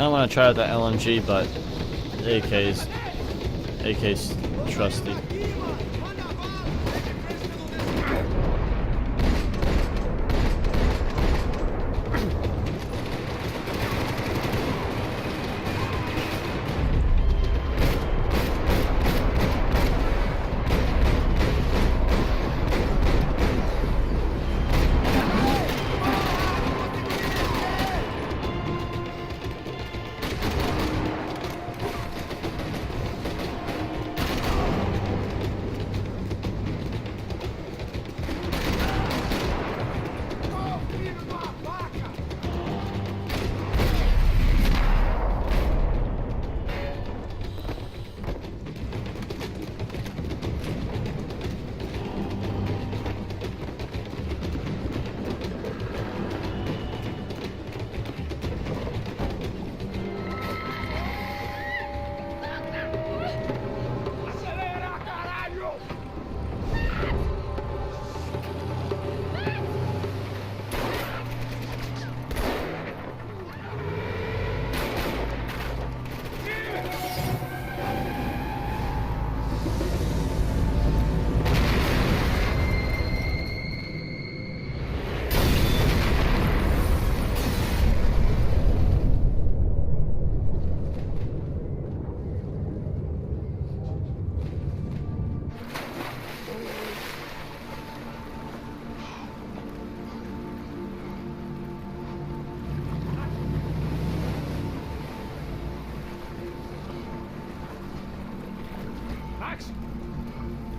Speaker 2: I want to try out that LMG, but AK's trusty.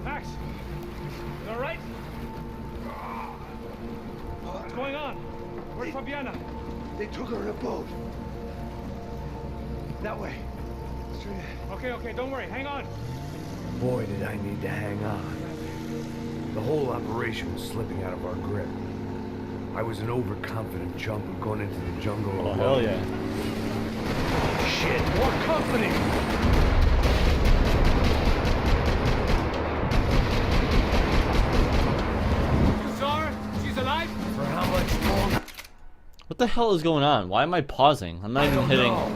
Speaker 3: Max! You alright? What's going on? Where's Fabiana?
Speaker 15: They took her in a boat. That way. Straight ahead.
Speaker 3: Okay, don't worry. Hang on.
Speaker 4: Boy, did I need to hang on. The whole operation was slipping out of our grip. I was an overconfident chump who going into the jungle alone.
Speaker 2: Oh, hell yeah.
Speaker 4: Shit, more company!
Speaker 3: You saw her? She's alive?
Speaker 4: For how much longer?
Speaker 2: What the hell is going on? Why am I pausing? I'm not even hitting.
Speaker 4: Know.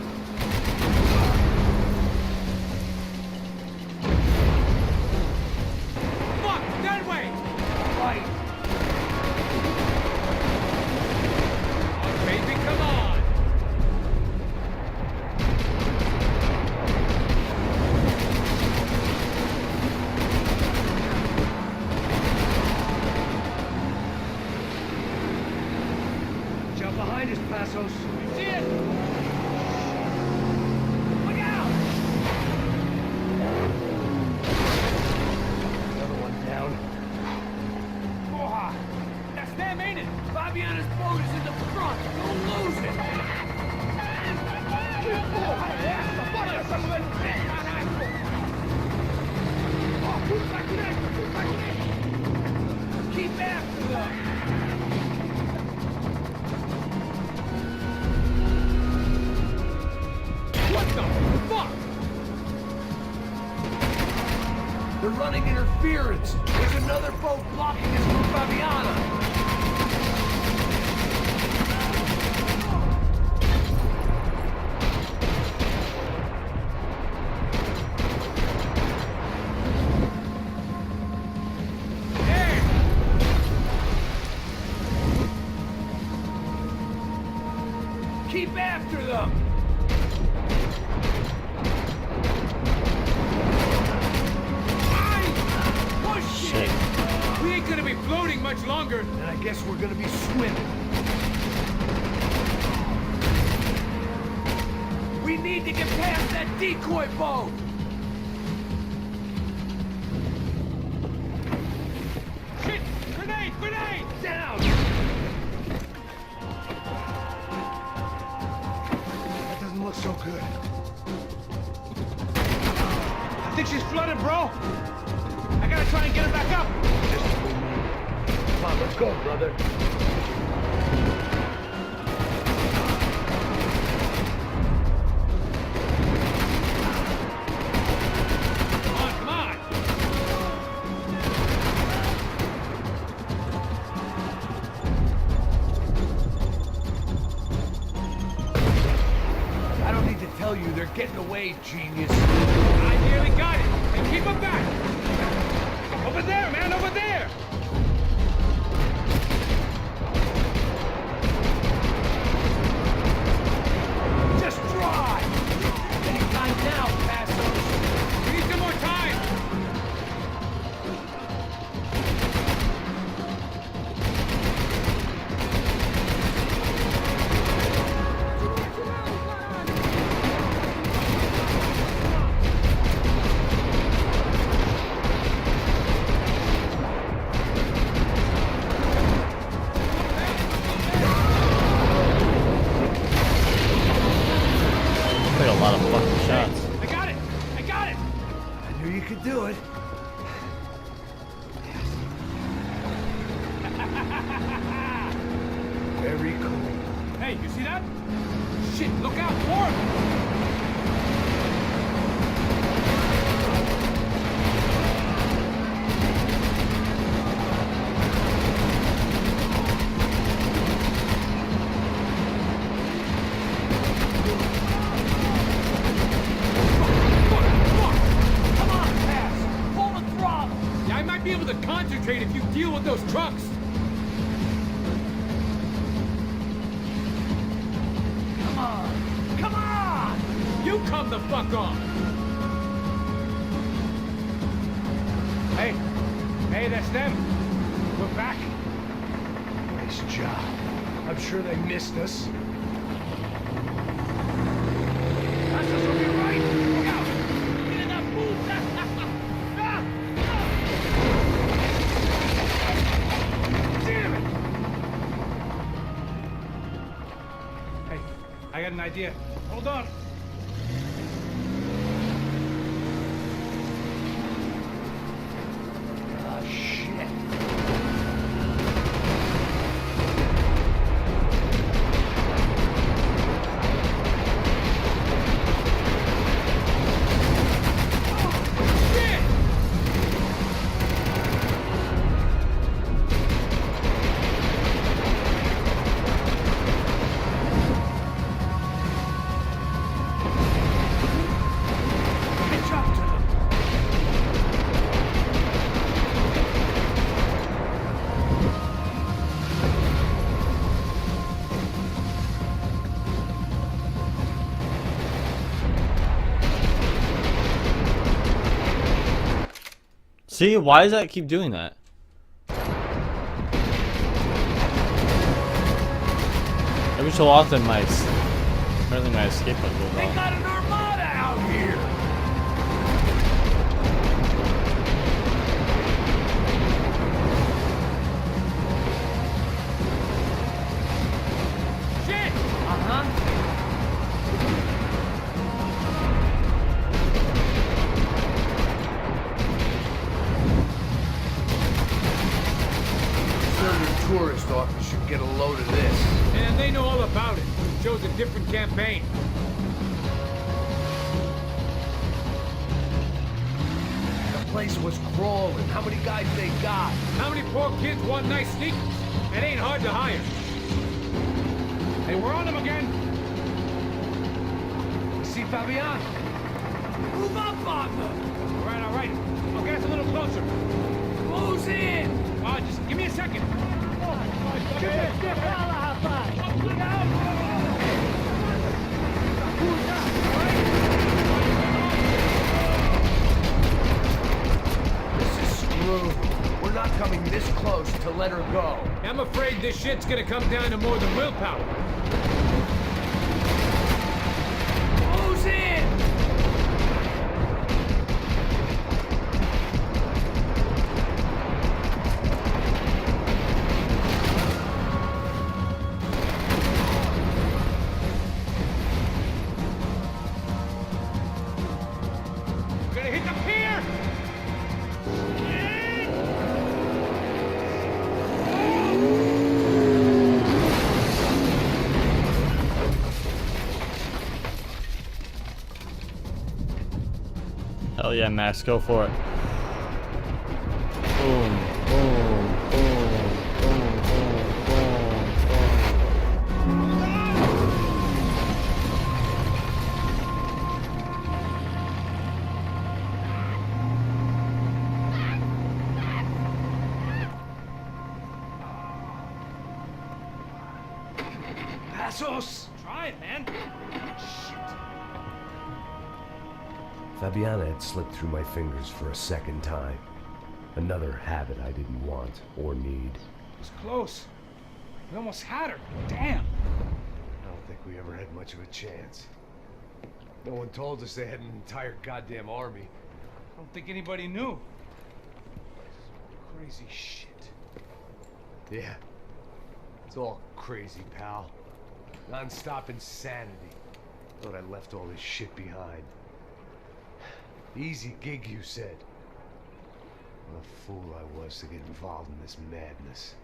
Speaker 3: Fuck! That way!
Speaker 4: Right.
Speaker 3: Oh, baby, come on!
Speaker 15: Jump behind us, Passos.
Speaker 3: See it?
Speaker 15: Look out!
Speaker 4: Another one down.
Speaker 3: Porra! That's them, ain't it? Fabiana's boat is in the front. Don't lose it. Keep after them. What the fuck?
Speaker 4: They're running interference. There's another boat blocking us from Fabiana.
Speaker 3: Keep after them! Push it! We ain't gonna be floating much longer.
Speaker 4: And I guess we're gonna be swimming.
Speaker 3: We need to get past that decoy boat! Shit! Grenade! Grenade! Down!
Speaker 15: That doesn't look so good.
Speaker 3: I think she's flooded, bro! I gotta try and get her back up!
Speaker 4: Come on, let's go, brother.
Speaker 3: Come on!
Speaker 4: I don't They're getting away, genius.
Speaker 3: I nearly got it. And keep them back. Over there, man, over there.
Speaker 4: Just drive! Any time now, Passos.
Speaker 3: We need some more time.
Speaker 2: Take a lot of fucking shots.
Speaker 3: I got it. I got it.
Speaker 4: I knew you could do it. Very cool.
Speaker 3: Hey, you see that? Shit, look out, Warren!
Speaker 5: Come on, Pass! Pull the throttle!
Speaker 3: Yeah, I might be able to concentrate if you deal with those trucks.
Speaker 5: Come on! Come on!
Speaker 3: You come the fuck on! Hey! Hey, that's them! We're back!
Speaker 4: Nice job. I'm sure they missed us.
Speaker 5: Passos will be right! Look out! Get in that booth!
Speaker 3: Damn it! Hey, I got an idea. Hold on.
Speaker 4: Ah, shit.
Speaker 3: Shit!
Speaker 4: Catch up to them.
Speaker 2: See, why does that keep doing that? Every so often, apparently my escape button goes
Speaker 5: They
Speaker 2: off.
Speaker 5: got an armada out here!
Speaker 3: Shit!
Speaker 4: Your tourist office should get a load of this.
Speaker 3: And they know all about it. Shows a different campaign.
Speaker 4: The place was crawling. How many guys they got?
Speaker 3: How many poor kids want nice sneakers? It ain't hard to hire. Hey, we're on them again.
Speaker 4: See, Fabian?
Speaker 5: Move up on them!
Speaker 3: All right, all right. I'll get us a little closer.
Speaker 5: Close in!
Speaker 3: Just give me a second.
Speaker 4: This is screwed. We're not coming this close to let her go.
Speaker 3: I'm afraid this shit's gonna come down to more than willpower.
Speaker 5: Close in!
Speaker 3: Gonna hit the pier!
Speaker 2: Hell yeah, Max, go for it. Boom, boom, boom, boom, boom, boom, boom.
Speaker 4: pasos!
Speaker 3: Try it, man. Shit.
Speaker 4: Fabiana had slipped through my fingers for a second time. Another habit I didn't want or need.
Speaker 3: It was close. We almost had her. Damn.
Speaker 1: I don't think we ever had much of a chance. No one told us they had an entire goddamn army.
Speaker 3: I don't think anybody knew. Crazy shit.
Speaker 1: Yeah. It's all crazy, pal. Non-stop insanity. Thought I left all this shit behind. Easy gig, you said. What a fool I was to get involved in this madness.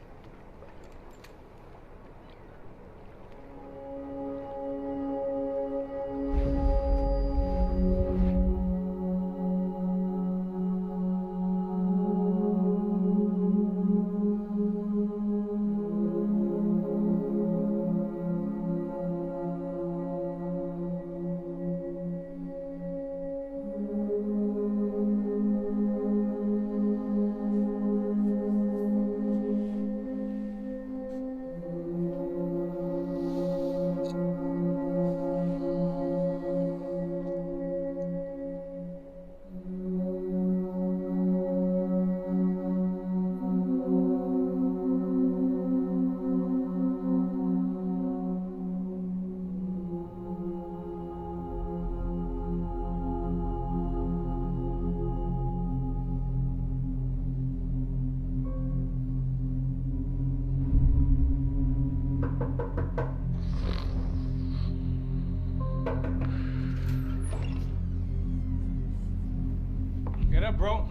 Speaker 3: Get up, bro.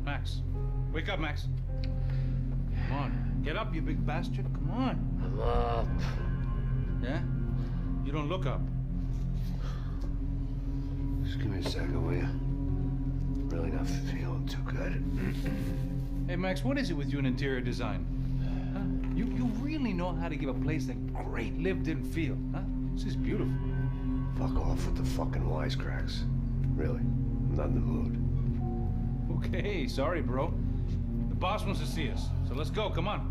Speaker 3: Max. Wake up, Max. Come on. Get up, you big bastard. Come on.
Speaker 4: I'm up.
Speaker 3: Yeah? You don't look up.
Speaker 1: Just give me a second, will you? Really not feeling too good.
Speaker 3: Hey, Max, what is it with you in interior design? Huh? You really know how to give a place that great lived-in feel, huh? This is beautiful.
Speaker 1: Fuck off with the fucking wisecracks. Really, I'm not in the mood.
Speaker 3: Okay, sorry, bro. The boss wants to see us, so let's go, come on.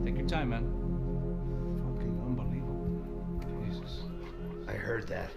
Speaker 3: Take your time, man. Fucking unbelievable. Jesus.
Speaker 1: I heard that.